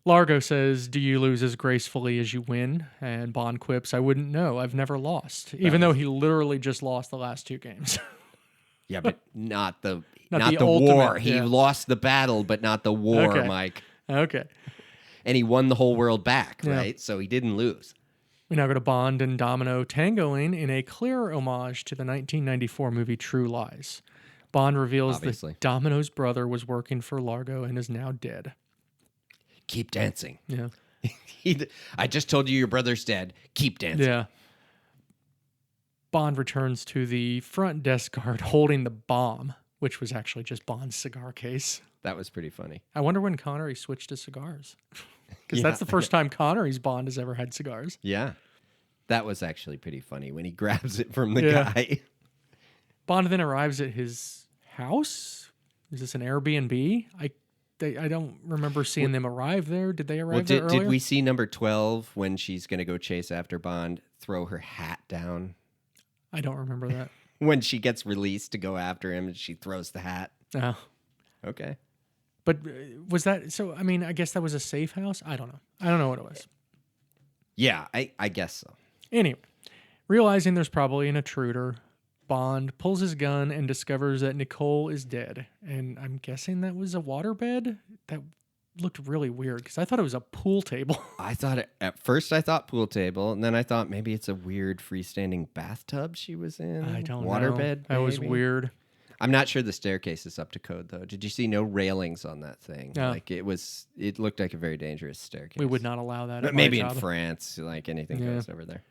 Largo says, "Do you lose as gracefully as you win?" And Bond quips, "I wouldn't know. I've never lost." Even though he literally just lost the last two games. Yeah, but not the ultimate, war. He lost the battle, but not the war, Mike. Okay. And he won the whole world back, right? So he didn't lose. We now go to Bond and Domino tangoing in a clear homage to the 1994 movie True Lies. Bond reveals that Domino's brother was working for Largo and is now dead. Keep dancing. Yeah. I just told you your brother's dead. Keep dancing. Yeah. Bond returns to the front desk guard holding the bomb, which was actually just Bond's cigar case. That was pretty funny. I wonder when Connery switched to cigars. Because that's the first time Connery's Bond has ever had cigars. Yeah. That was actually pretty funny when he grabs it from the guy. Bond then arrives at his house. Is this an Airbnb? I don't remember seeing them arrive there. Did they arrive Well, there earlier? did we see number 12 when she's going to go chase after Bond throw her hat down? I don't remember that. When she gets released to go after him and she throws the hat. Oh. Okay. But was that so? I mean, I guess that was a safe house. I don't know. I don't know what it was. Yeah, I guess so. Anyway, realizing there's probably an intruder, Bond pulls his gun and discovers that Nicole is dead. And I'm guessing that was a waterbed? That looked really weird because I thought it was a pool table. At first I thought pool table, and then I thought maybe it's a weird freestanding bathtub she was in. I don't know. Waterbed. That was maybe? weird. I'm not sure the staircase is up to code though. Did you see no railings on that thing? No. Like it looked like a very dangerous staircase. We would not allow that. But at my maybe in job. France, like anything goes over there.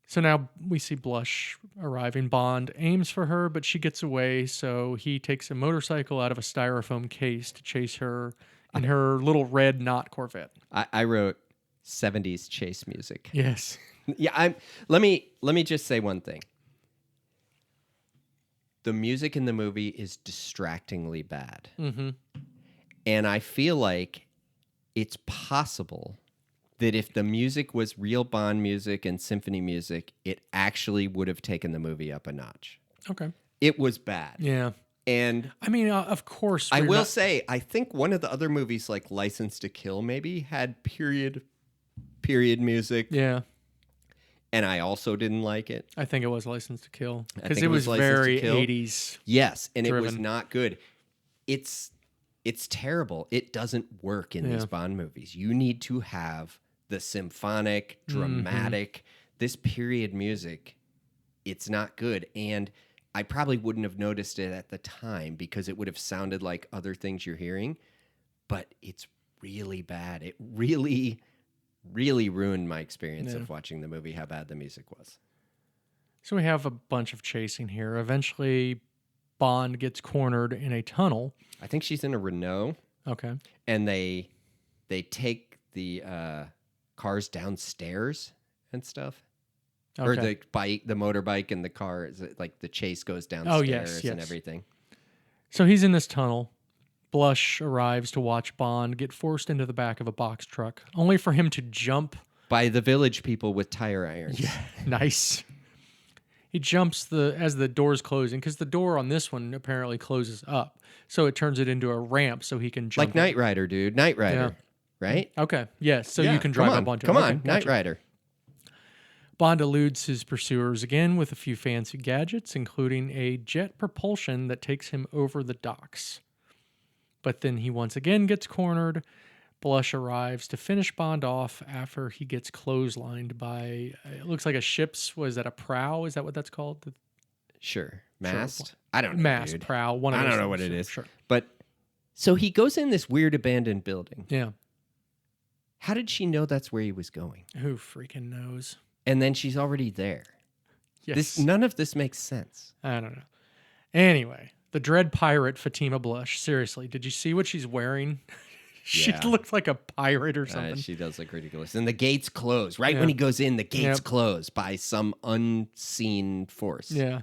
So now we see Blush arriving. Bond aims for her, but she gets away. So he takes a motorcycle out of a styrofoam case to chase her in her little red knot Corvette. I wrote 70s chase music. Yes. Yeah, let me just say one thing. The music in the movie is distractingly bad. Mm-hmm. And I feel like it's possible that if the music was real Bond music and symphony music, it actually would have taken the movie up a notch. Okay. It was bad. Yeah. And I mean, of course. I will say, I think one of the other movies, like License to Kill, maybe had period music. Yeah. And I also didn't like it. I think it was License to Kill. I Because think it was License to very Kill. 80s. Yes, and it was driven. not good. It's terrible. It doesn't work in these Bond movies. You need to have the symphonic, dramatic, this period music. It's not good. And I probably wouldn't have noticed it at the time because it would have sounded like other things you're hearing. But it's really bad. It really, really ruined my experience of watching the movie, how bad the music was. So we have a bunch of chasing here. Eventually, Bond gets cornered in a tunnel. I think she's in a Renault. Okay. And they take the cars downstairs and stuff. Okay. Or the motorbike and the car, like the chase goes downstairs and everything. So he's in this tunnel. Blush arrives to watch Bond get forced into the back of a box truck, only for him to jump. By the village people with tire irons. Yeah, nice. He jumps as the door's closing, because the door on this one apparently closes up. So it turns it into a ramp so he can jump. Like Knight Rider, dude. Knight Rider. Right? Okay, yes. So you can drive up onto it. Come on, Okay, Knight gotcha. Rider. Bond eludes his pursuers again with a few fancy gadgets, including a jet propulsion that takes him over the docks. But then he once again gets cornered. Blush arrives to finish Bond off after he gets clotheslined by, it looks like a ship's, was that a prow? Is that what that's called? Sure. Mast? I don't know. Mast, dude. prow, one of I those don't know things. what it is. Sure. But so he goes in this weird abandoned building. Yeah. How did she know that's where he was going? Who freaking knows? And then she's already there. Yes. None of this makes sense. I don't know. Anyway, the dread pirate Fatima Blush. Seriously, did you see what she's wearing? She Yeah. looks like a pirate or something. She does look ridiculous. And the gates close. Right when he goes in, the gates close by some unseen force. Yeah.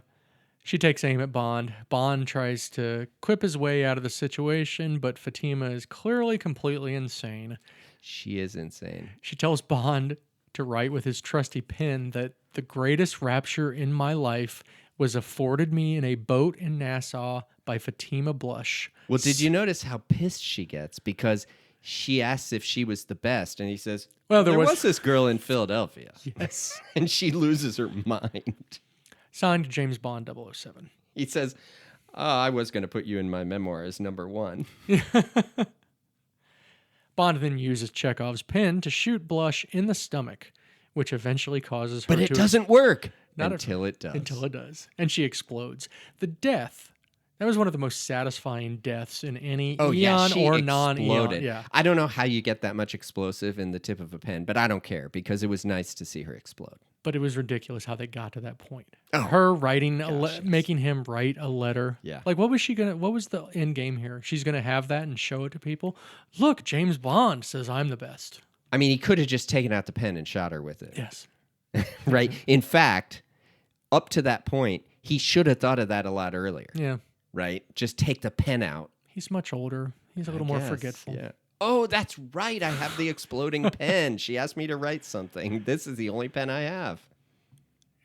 She takes aim at Bond. Bond tries to quip his way out of the situation, but Fatima is clearly completely insane. She is insane. She tells Bond to write with his trusty pen that the greatest rapture in my life was afforded me in a boat in Nassau by Fatima Blush. Well, did you notice how pissed she gets? Because she asks if she was the best, and he says, Well, there was this girl in Philadelphia. Yes. And she loses her mind. Signed James Bond 007. He says, I was going to put you in my memoir as number one. Bond then uses Chekhov's pen to shoot Blush in the stomach, which eventually causes her But it to... doesn't work Not until it does. Until it does. And she explodes. The death, that was one of the most satisfying deaths in any eon she or non-eon. exploded. Yeah. I don't know how you get that much explosive in the tip of a pen, but I don't care because it was nice to see her explode. But it was ridiculous how they got to that point. Oh, her writing, yes. making him write a letter. Yeah. Like, what was the end game here? She's going to have that and show it to people. Look, James Bond says I'm the best. I mean, he could have just taken out the pen and shot her with it. Yes. Right? In fact, up to that point, he should have thought of that a lot earlier. Yeah. Right? Just take the pen out. He's much older. He's a little more forgetful. Yeah. Oh, that's right. I have the exploding pen. She asked me to write something. This is the only pen I have.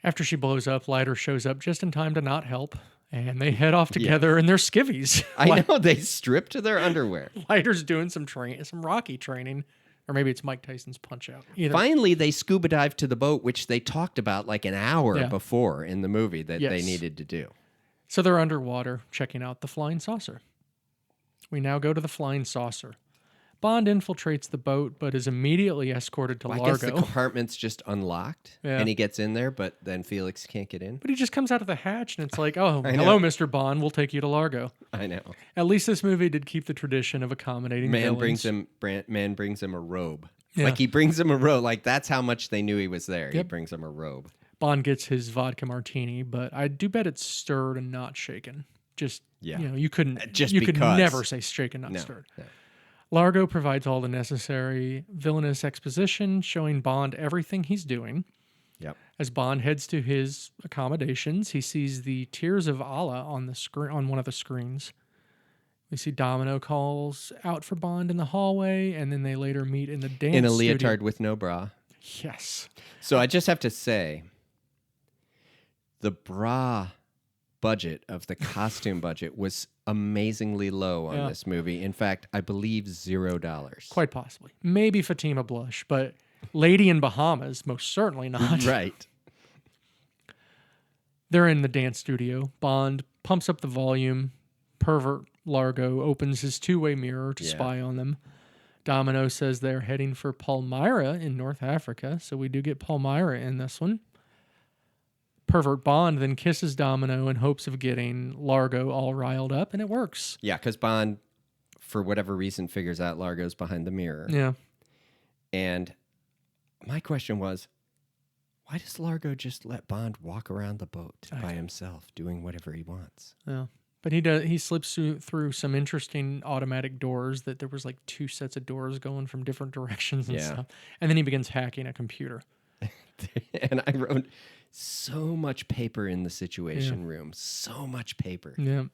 After she blows up, Leiter shows up just in time to not help, and they head off together in their skivvies. I know, they strip to their underwear. Leiter's doing some Rocky training, or maybe it's Mike Tyson's Punch-Out. Either. Finally, they scuba dive to the boat, which they talked about like an hour before in the movie that they needed to do. So they're underwater, checking out the flying saucer. We now go to the flying saucer. Bond infiltrates the boat, but is immediately escorted to Largo. I guess the compartment's just unlocked, and he gets in there, but then Felix can't get in. But he just comes out of the hatch, and it's like, oh, hello, Mr. Bond, we'll take you to Largo. I know. At least this movie did keep the tradition of accommodating villains. Man brings him a robe. Yeah. Like, he brings him a robe. Like, that's how much they knew he was there. Yep. He brings him a robe. Bond gets his vodka martini, but I do bet it's stirred and not shaken. Just, you could never say shaken, not stirred. No. Largo provides all the necessary villainous exposition, showing Bond everything he's doing. Yep. As Bond heads to his accommodations, he sees the Tears of Allah on the screen, on one of the screens. We see Domino calls out for Bond in the hallway, and then they later meet in the dance in a leotard with no bra. Yes. So I just have to say, the bra budget of the costume budget was amazingly low on this movie. In fact, I believe $0. Quite possibly. Maybe Fatima Blush, but Lady in Bahamas, most certainly not. Right. They're in the dance studio. Bond pumps up the volume. Pervert Largo opens his two-way mirror to spy on them. Domino says they're heading for Palmyra in North Africa, so we do get Palmyra in this one. Pervert Bond then kisses Domino in hopes of getting Largo all riled up, and it works. Yeah, because Bond, for whatever reason, figures out Largo's behind the mirror. Yeah. And my question was, why does Largo just let Bond walk around the boat by himself, doing whatever he wants? Yeah. But he slips through some interesting automatic doors that there was like 2 sets of doors going from different directions and stuff. And then he begins hacking a computer. And I wrote, so much paper in the Situation Room. So much paper. Yeah.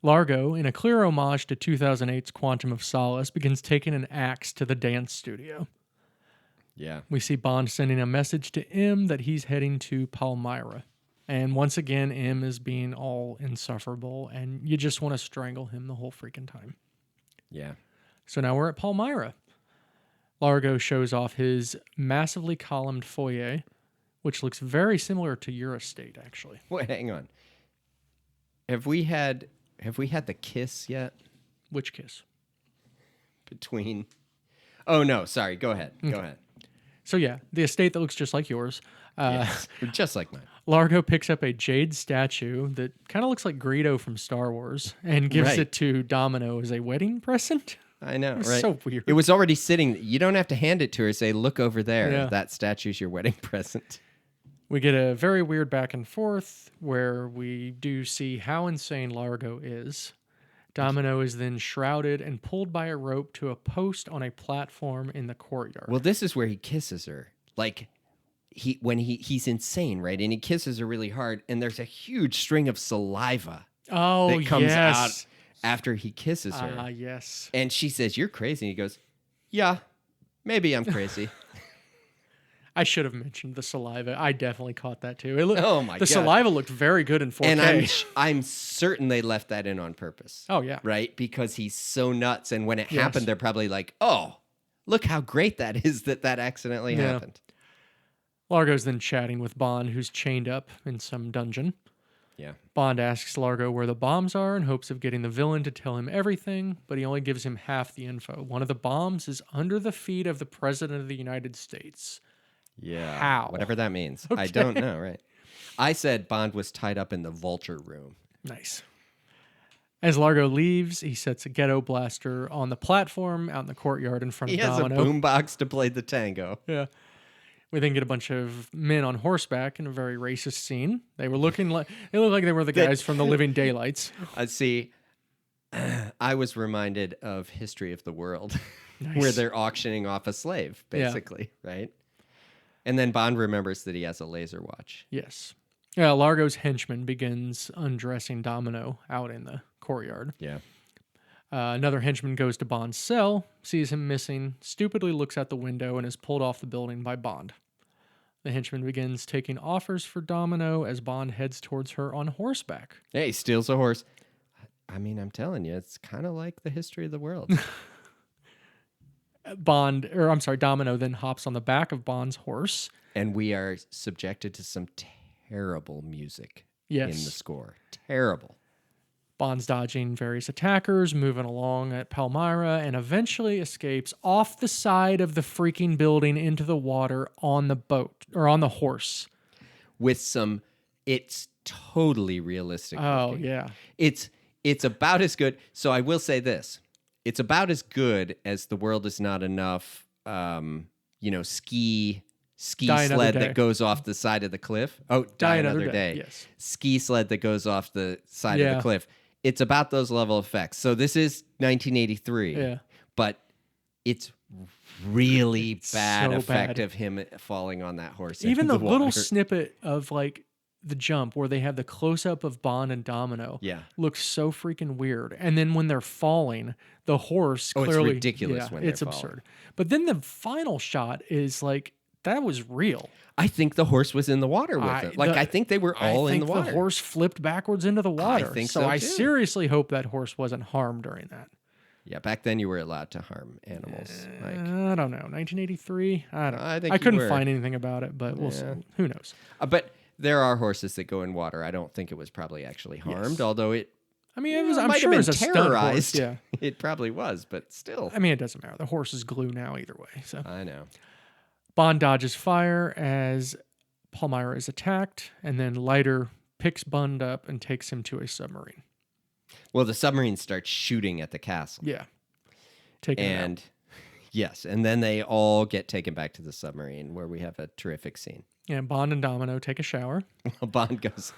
Largo, in a clear homage to 2008's Quantum of Solace, begins taking an axe to the dance studio. Yeah. We see Bond sending a message to M that he's heading to Palmyra. And once again, M is being all insufferable, and you just want to strangle him the whole freaking time. Yeah. So now we're at Palmyra. Largo shows off his massively columned foyer, which looks very similar to your estate, actually. Wait, hang on. Have we had the kiss yet? Which kiss? Between... Oh, no, sorry. Go ahead. Okay. Go ahead. So yeah, the estate that looks just like yours. Yes, just like mine. Largo picks up a jade statue that kind of looks like Greedo from Star Wars and gives it to Domino as a wedding present. I know, right? So weird. It was already sitting. You don't have to hand it to her. Say, look over there. Yeah. That statue's your wedding present. We get a very weird back and forth where we do see how insane Largo is. Domino is then shrouded and pulled by a rope to a post on a platform in the courtyard. Well, this is where he kisses her. Like, he's insane, right? And he kisses her really hard, and there's a huge string of saliva that comes out after he kisses her. Ah, yes. And she says, "You're crazy." And he goes, "Yeah, maybe I'm crazy." I should have mentioned the saliva. I definitely caught that too. The saliva looked very good in 4K. And I'm certain they left that in on purpose. Oh, yeah. Right? Because he's so nuts. And when it happened, they're probably like, oh, look how great that is that accidentally happened. Largo's then chatting with Bond, who's chained up in some dungeon. Yeah. Bond asks Largo where the bombs are in hopes of getting the villain to tell him everything, but he only gives him half the info. One of the bombs is under the feet of the President of the United States. Yeah. How? Whatever that means. Okay. I don't know, right? I said Bond was tied up in the vulture room. Nice. As Largo leaves, he sets a ghetto blaster on the platform out in the courtlook in front of Domino. He has a boombox to play the tango. Yeah. We then get a bunch of men on horseback in a very racist scene. They looked like they were the guys from the Living Daylights. See, I was reminded of History of the World, where they're auctioning off a slave, basically, right? And then Bond remembers that he has a laser watch. Yes. Yeah, Largo's henchman begins undressing Domino out in the courtyard. Yeah. Another henchman goes to Bond's cell, sees him missing, stupidly looks out the window, and is pulled off the building by Bond. The henchman begins taking offers for Domino as Bond heads towards her on horseback. Hey, he steals a horse. I mean, I'm telling you, it's kind of like the history of the world. Domino then hops on the back of Bond's horse. And we are subjected to some terrible music Yes. in the score. Terrible. Bond's dodging various attackers, moving along at Palmyra, and eventually escapes off the side of the freaking building into the water on the boat, or on the horse. With some, it's totally realistic. Oh, looking. yeah. It's about as good. So I will say this. It's about as good as The World Is Not Enough, ski sled that goes off the side of the cliff. Oh, Die Another Day. Yes. Ski sled that goes off the side of the cliff. It's about those level effects. So this is 1983. Yeah. But it's really bad so effect bad. of him falling on that horse. Even into the the little water. snippet of like the jump where they have the close up of Bond and Domino looks so freaking weird. And then when they're falling, the horse clearly it's ridiculous when it's they're falling. absurd. But then the final shot is like that was real. I think the horse was in the water with it. I think they were all in the water. The horse flipped backwards into the water. I think so, I too. seriously hope that horse wasn't harmed during that. Yeah, back then you were allowed to harm animals. I don't know. 1983? I think I you couldn't were. find anything about it, but we'll see. Who knows? But there are horses that go in water. I don't think it was probably actually harmed, although it. I mean, it was. I'm might sure have it was been a stunt horse. terrorized. Yeah. It probably was, but still. I mean, it doesn't matter. The horse is glue now either way. So I know. Bond dodges fire as Palmyra is attacked, and then Leiter picks Bond up and takes him to a submarine. Well, the submarine starts shooting at the castle. Yeah. Taking it out. Yes, and then they all get taken back to the submarine where we have a terrific scene. And Bond and Domino take a shower. Bond goes,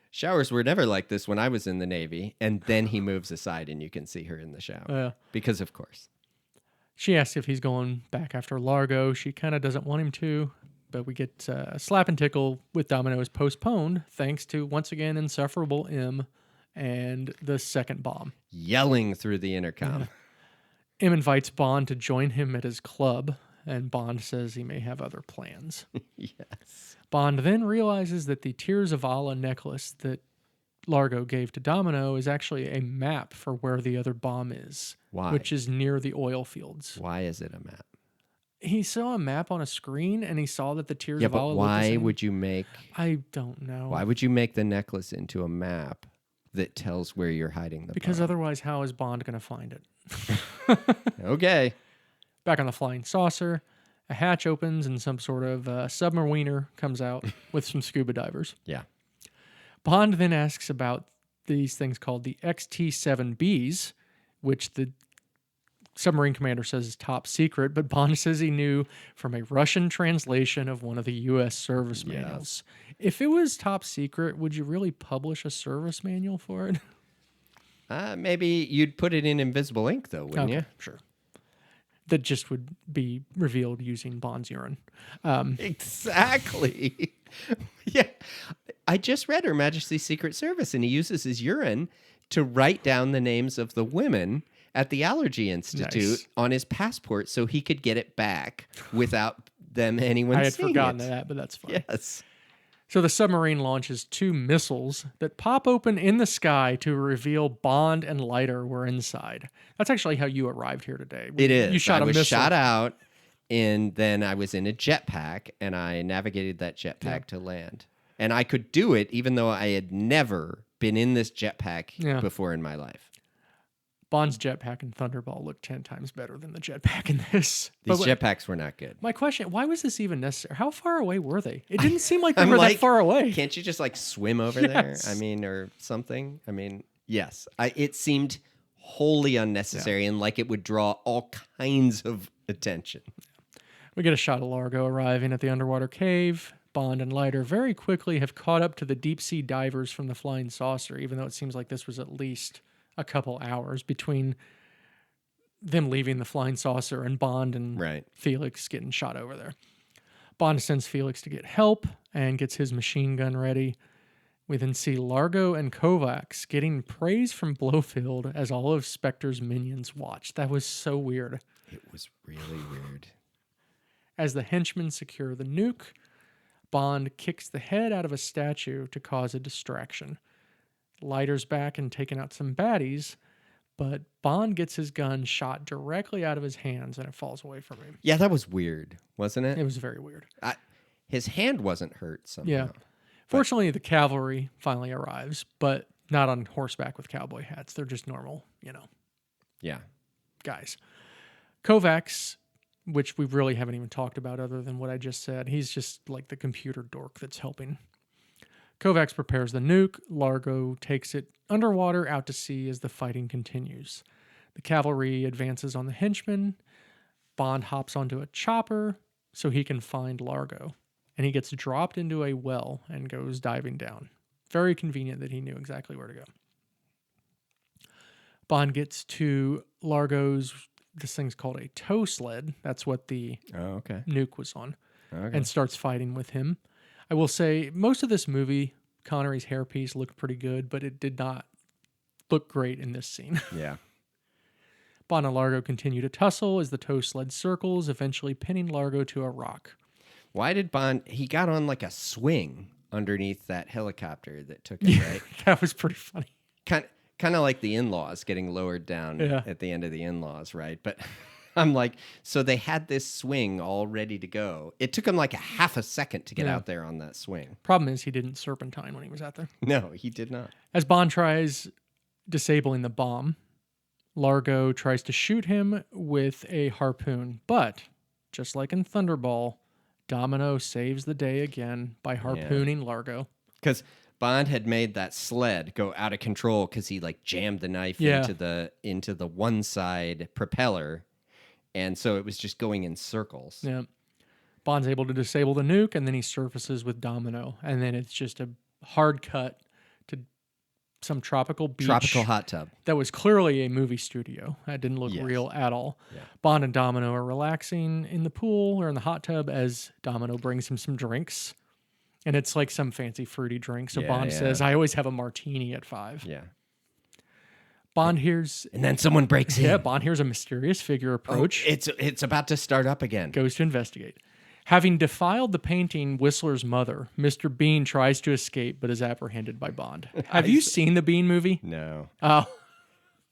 showers were never like this when I was in the Navy. And then he moves aside and you can see her in the shower. Because, of course. She asks if he's going back after Largo. She kind of doesn't want him to, but we get a slap and tickle with Domino is postponed thanks to, once again, insufferable M and the second bomb. Yelling through the intercom. M invites Bond to join him at his club, and Bond says he may have other plans. Yes. Bond then realizes that the Tears of Allah necklace that Largo gave to Domino is actually a map for where the other bomb is. Why? Which is near the oil fields. Why is it a map? He saw a map on a screen, and he saw that the Tears of but Allah looked the why same. would you make... I don't know. Why would you make the necklace into a map that tells where you're hiding the Because bomb? otherwise, how is Bond going to find it? Okay. Back on the flying saucer, a hatch opens and some sort of submariner comes out with some scuba divers. Yeah. Bond then asks about these things called the XT-7Bs, which the submarine commander says is top secret, but Bond says he knew from a Russian translation of one of the U.S. service manuals. If it was top secret, would you really publish a service manual for it? Maybe you'd put it in invisible ink, though, wouldn't you? Sure. That just would be revealed using Bond's urine. Exactly. Yeah. I just read Her Majesty's Secret Service, and he uses his urine to write down the names of the women at the Allergy Institute on his passport so he could get it back without anyone I had seeing forgotten it. that, but that's fine. Yes. So the submarine launches 2 missiles that pop open in the sky to reveal Bond and Leiter were inside. That's actually how you arrived here today. It is. You shot I a was missile. shot out, and then I was in a jetpack, and I navigated that jetpack to land. And I could do it even though I had never been in this jetpack before in my life. Bond's jetpack and Thunderball look 10 times better than the jetpack in this. These jetpacks were not good. My question, why was this even necessary? How far away were they? It didn't seem like they were that far away. Can't you just swim over there? I mean, or something? I mean, yes. It seemed wholly unnecessary and like it would draw all kinds of attention. We get a shot of Largo arriving at the underwater cave. Bond and Leiter very quickly have caught up to the deep sea divers from the flying saucer, even though it seems like this was at least a couple hours between them leaving the flying saucer and Bond and Felix getting shot over there. Bond sends Felix to get help and gets his machine gun ready. We then see Largo and Kovacs getting praise from Blofeld as all of Spectre's minions watch. That was so weird. It was really weird. As the henchmen secure the nuke, Bond kicks the head out of a statue to cause a distraction. Leiter's back and taking out some baddies, but Bond gets his gun shot directly out of his hands and it falls away from him. Yeah, that was weird, wasn't it? It was very weird. His hand wasn't hurt somehow. Yeah. Fortunately, the cavalry finally arrives, but not on horseback with cowboy hats. They're just normal, Yeah. guys. Kovacs, which we really haven't even talked about other than what I just said, he's just like the computer dork that's helping. Kovacs prepares the nuke. Largo takes it underwater out to sea as the fighting continues. The cavalry advances on the henchmen. Bond hops onto a chopper so he can find Largo. And he gets dropped into a well and goes diving down. Very convenient that he knew exactly where to go. Bond gets to Largo's, this thing's called a tow sled. That's what the nuke was on. Okay. And starts fighting with him. I will say, most of this movie, Connery's hairpiece looked pretty good, but it did not look great in this scene. Yeah. Bond and Largo continue to tussle as the tow sled circles, eventually pinning Largo to a rock. Why did Bond... He got on like a swing underneath that helicopter that took him, right? That was pretty funny. Kind of like the in-laws getting lowered down at the end of the in-laws, right? But I'm like, so they had this swing all ready to go. It took him like a half a second to get out there on that swing. Problem is he didn't serpentine when he was out there. No, he did not. As Bond tries disabling the bomb, Largo tries to shoot him with a harpoon, but just like in Thunderball, Domino saves the day again by harpooning Largo. Because Bond had made that sled go out of control because he like jammed the knife into the one side propeller, and so it was just going in circles. Yeah. Bond's able to disable the nuke, and then he surfaces with Domino, and then it's just a hard cut to some tropical beach. Tropical hot tub. That was clearly a movie studio. That didn't look real at all. Yeah. Bond and Domino are relaxing in the pool or in the hot tub as Domino brings him some drinks. And it's like some fancy fruity drink. So Bond says, I always have a martini at 5. Yeah. Bond hears... And then someone breaks in. Yeah, Bond hears a mysterious figure approach. It's about to start up again. Goes to investigate. Having defiled the painting Whistler's mother, Mr. Bean tries to escape but is apprehended by Bond. Have you seen the Bean movie? No. Oh.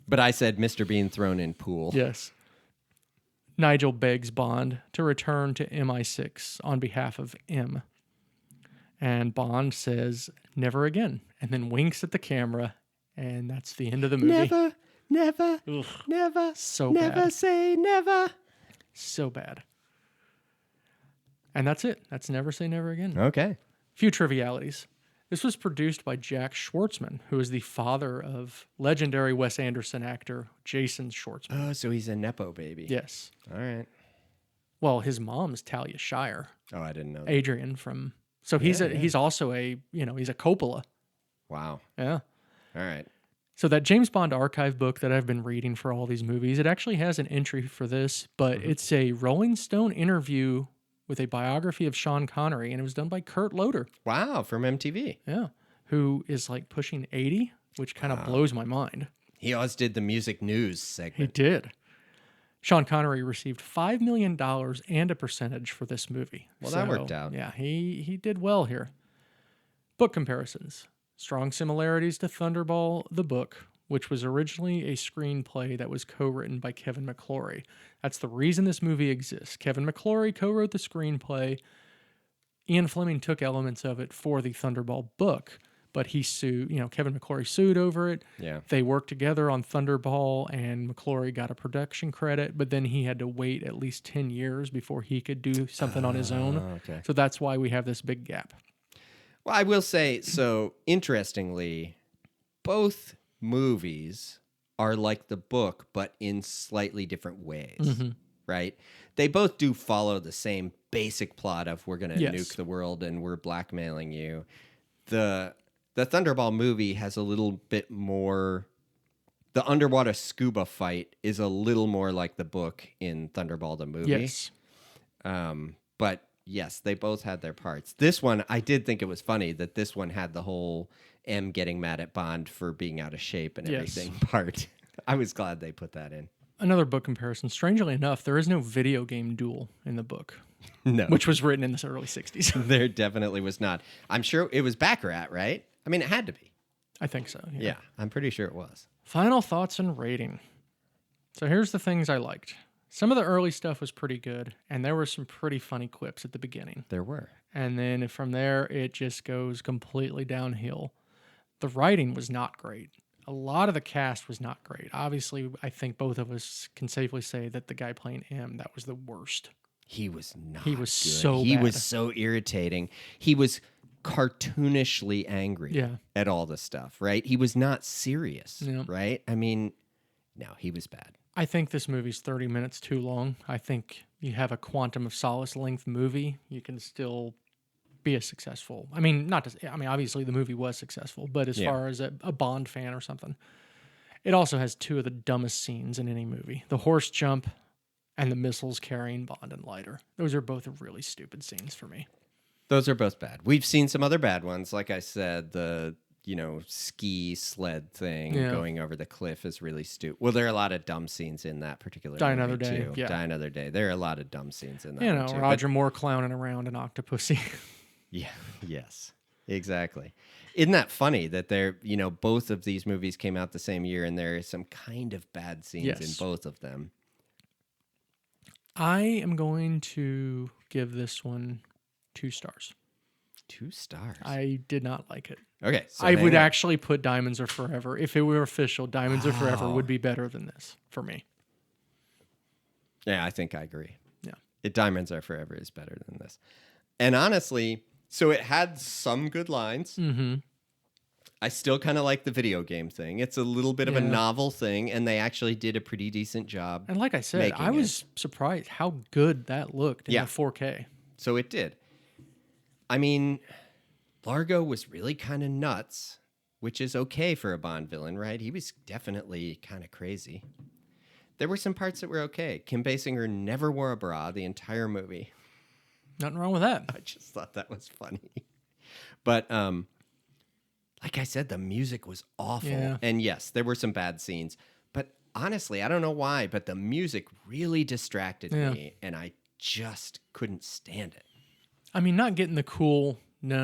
But I said Mr. Bean thrown in pool. Yes. Nigel begs Bond to return to MI6 on behalf of M. And Bond says, never again, and then winks at the camera, and that's the end of the movie. Never, Ugh. never, so never bad. say never. So bad. And that's it. That's Never Say Never Again. Okay. Few trivialities. This was produced by Jack Schwartzman, who is the father of legendary Wes Anderson actor Jason Schwartzman. Oh, so he's a Nepo baby. Yes. All right. Well, his mom's Talia Shire. Oh, I didn't know that. Adrian from... So he's also he's a Coppola. Wow. Yeah. All right. So that James Bond archive book that I've been reading for all these movies, it actually has an entry for this, but it's a Rolling Stone interview with a biography of Sean Connery, and it was done by Kurt Loder. Wow, from MTV. Yeah. Who is like pushing 80, which kind of blows my mind. He always did the music news He segment. did. Sean Connery received $5 million and a percentage for this movie. Well, that worked out. Yeah, he did well here. Book comparisons. Strong similarities to Thunderball, the book, which was originally a screenplay that was co-written by Kevin McClory. That's the reason this movie exists. Kevin McClory co-wrote the screenplay. Ian Fleming took elements of it for the Thunderball book, but he sued, Kevin McClory sued over it. Yeah. They worked together on Thunderball, and McClory got a production credit, but then he had to wait at least 10 years before he could do something on his own. Okay. So that's why we have this big gap. Well, I will say, so interestingly, both movies are like the book, but in slightly different ways, right? They both do follow the same basic plot of we're going to nuke the world and we're blackmailing you. The Thunderball movie has a little bit more... The underwater scuba fight is a little more like the book in Thunderball the movie. Yes. But yes, they both had their parts. This one, I did think it was funny that this one had the whole M getting mad at Bond for being out of shape and everything part. I was glad they put that in. Another book comparison. Strangely enough, there is no video game duel in the book. No. Which was written in the early 60s. There definitely was not. I'm sure it was Baccarat, right? I mean, it had to be. I think so. Yeah, I'm pretty sure it was. Final thoughts and rating. So here's the things I liked. Some of the early stuff was pretty good, and there were some pretty funny quips at the beginning. There were. And then from there, it just goes completely downhill. The writing was not great. A lot of the cast was not great. Obviously, I think both of us can safely say that the guy playing M, that was the worst. He was not He was good. so He bad. was so irritating. He was cartoonishly angry at all the stuff, right? He was not serious, right? I mean, no, he was bad. I think this movie's 30 minutes too long. I think you have a Quantum of Solace length movie, you can still be a successful. I mean, obviously the movie was successful, but as far as a Bond fan or something, it also has two of the dumbest scenes in any movie: the horse jump and the missiles carrying Bond and Leiter. Those are both really stupid scenes for me. Those are both bad. We've seen some other bad ones. Like I said, the ski sled thing going over the cliff is really stupid. Well, there are a lot of dumb scenes in that particular Die movie Another Day. too. Yeah. Die Another Day. There are a lot of dumb scenes in that one too. Roger Moore clowning around in Octopussy. Yeah. Yes. Exactly. Isn't that funny that both of these movies came out the same year and there is some kind of bad scenes in both of them? I am going to give this one 2 stars. 2 stars. I did not like it. Okay. So I would actually put Diamonds Are Forever. If it were official, Diamonds Are Forever would be better than this for me. Yeah, I think I agree. Yeah. Diamonds Are Forever is better than this. And honestly, so it had some good lines. Mm-hmm. I still kind of like the video game thing. It's a little bit of a novel thing, and they actually did a pretty decent job. And like I said, I was surprised how good that looked in the 4K. So it did. I mean, Largo was really kind of nuts, which is okay for a Bond villain, right? He was definitely kind of crazy. There were some parts that were okay. Kim Basinger never wore a bra the entire movie. Nothing wrong with that. I just thought that was funny. But like I said, the music was awful. Yeah. And yes, there were some bad scenes. But honestly, I don't know why, but the music really distracted me, and I just couldn't stand it. I mean, not getting the cool no.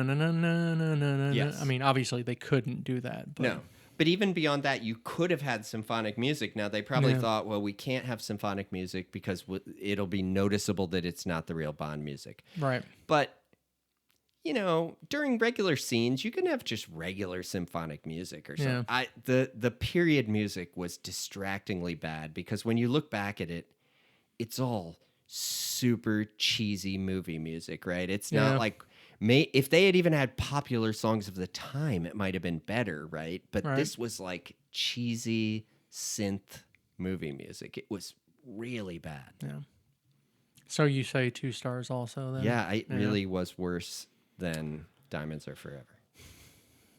Yes. I mean, obviously they couldn't do that. But No. But even beyond that, you could have had symphonic music. Now, they probably thought, well, we can't have symphonic music because it'll be noticeable that it's not the real Bond music. Right. But, during regular scenes, you can have just regular symphonic music or something. The period music was distractingly bad because when you look back at it, it's all super cheesy movie music, right? It's not like... if they had even had popular songs of the time, it might have been better, right? But this was like cheesy synth movie music. It was really bad. Yeah. So you say 2 stars also then? Yeah, it really was worse than Diamonds Are Forever.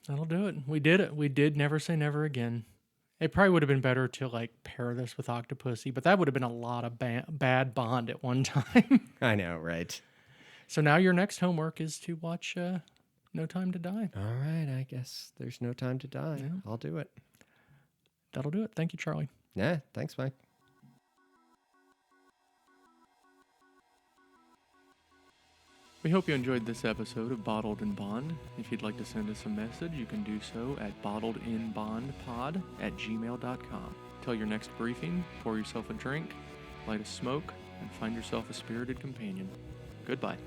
That'll do it. We did it. We did Never Say Never Again. It probably would have been better to pair this with Octopussy, but that would have been a lot of bad Bond at one time. I know, right? So now your next homework is to watch No Time to Die. All right, I guess there's no time to die. Yeah. I'll do it. That'll do it. Thank you, Charlie. Yeah, thanks, Mike. We hope you enjoyed this episode of Bottled in Bond. If you'd like to send us a message, you can do so at bottledinbondpod@gmail.com. Till your next briefing, pour yourself a drink, light a smoke, and find yourself a spirited companion. Goodbye.